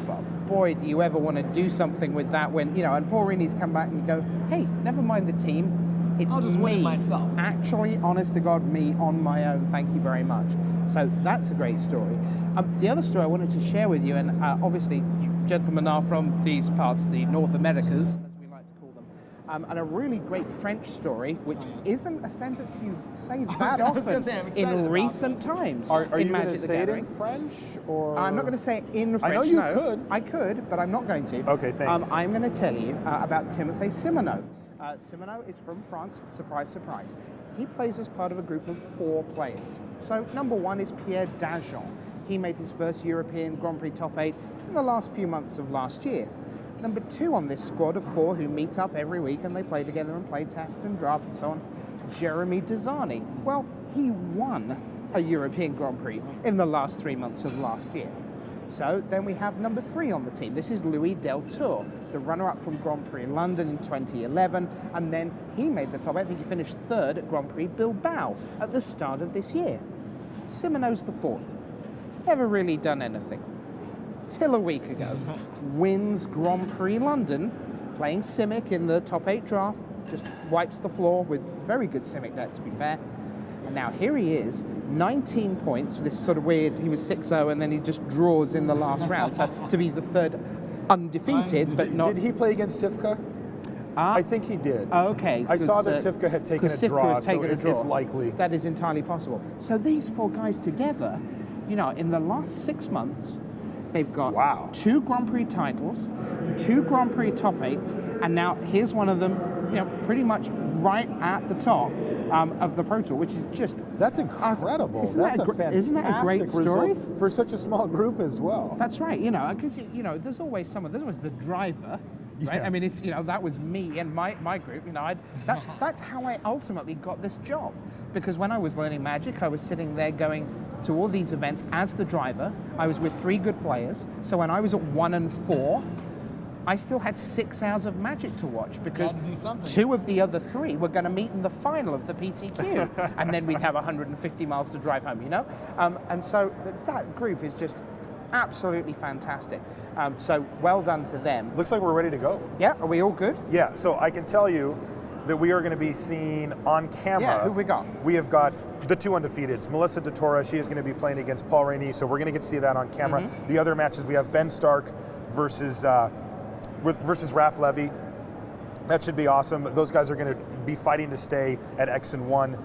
But boy, do you ever want to do something with that when, you know, and Paul Rini's come back and go, hey, never mind the team. It's I'll just me, win it myself. Actually, honest to God, me on my own. Thank you very much. So that's a great story. The other story I wanted to share with you, and obviously, you gentlemen are from these parts, the North Americas, as we like to call them, and a really great French story, which isn't a sentence you say that often in recent times. Are in you going to Magic the say it Gathering. in French? Or I'm not going to say it in French. I know you no. could. I could, but I'm not going to. Okay, thanks. I'm going to tell you about Timothée Simoneau. Simoneau is from France, surprise, surprise. He plays as part of a group of 4 players. So number 1 is Pierre Dajon. He made his first European Grand Prix top 8 in the last few months of last year. Number 2 on this squad of 4 who meet up every week and they play together and play test and draft and so on, Jeremy Desani. Well, he won a European Grand Prix in the last 3 months of last year. So then we have number 3 on the team. This is Louis Deltour, the runner-up from Grand Prix London in 2011, and then he made the top 8. I think he finished 3rd at Grand Prix Bilbao at the start of this year. Simoneau's the 4th. Never really done anything. Till a week ago, wins Grand Prix London, playing Simic in the top 8 draft, just wipes the floor with very good Simic deck, to be fair. And now here he is, 19 points, this sort of weird, he was 6-0 and then he just draws in the last round. So to be the 3rd undefeated, but not... Did he play against Sivka? I think he did. Okay. I saw that Sivka had taken a draw, so it's likely. That is entirely possible. So these 4 guys together, you know, in the last 6 months, they've got 2 Grand Prix titles, 2 Grand Prix top 8s, and now here's one of them, you know, pretty much right at the top of the Pro Tour, which is just... That's incredible. Isn't that a great story? For such a small group as well. That's right, you know, because, you know, there's always the driver, right? Yeah. I mean, it's, you know, that was me and my group, you know, that's how I ultimately got this job. Because when I was learning Magic, I was sitting there going to all these events as the driver. I was with 3 good players. So when I was at 1 and 4, I still had 6 hours of Magic to watch because 2 of the other 3 were going to meet in the final of the PTQ. And then we'd have 150 miles to drive home, you know? And so that group is just absolutely fantastic. So well done to them. Looks like we're ready to go. Yeah, are we all good? Yeah, so I can tell you that we are going to be seeing on camera. Yeah, who have we got? We have got the 2 undefeateds. Melissa DeTora, she is going to be playing against Paul Rainey, so we're going to get to see that on camera. The other matches, we have Ben Stark versus Raph Levy. That should be awesome. Those guys are going to be fighting to stay at X and 1.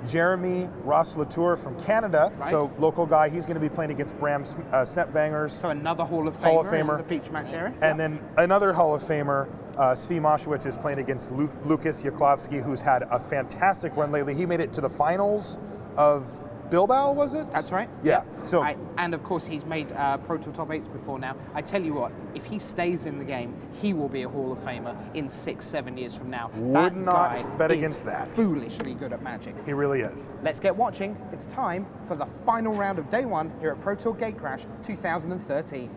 Jeremy Ross Latour from Canada, so local guy, he's going to be playing against Bram Snepvangers. So another Hall of Famer in the feature match area. And then another Hall of Famer, Svi Moshowitz, is playing against Lukas Yaklovsky, who's had a fantastic run lately. He made it to the finals of Bilbao, was it? That's right. Yeah. So and of course he's made Pro Tour top 8s before now. I tell you what, if he stays in the game, he will be a Hall of Famer in 6-7 years from now. Would not bet against that. Foolishly good at Magic. He really is. Let's get watching. It's time for the final round of day 1 here at Pro Tour Gatecrash 2013.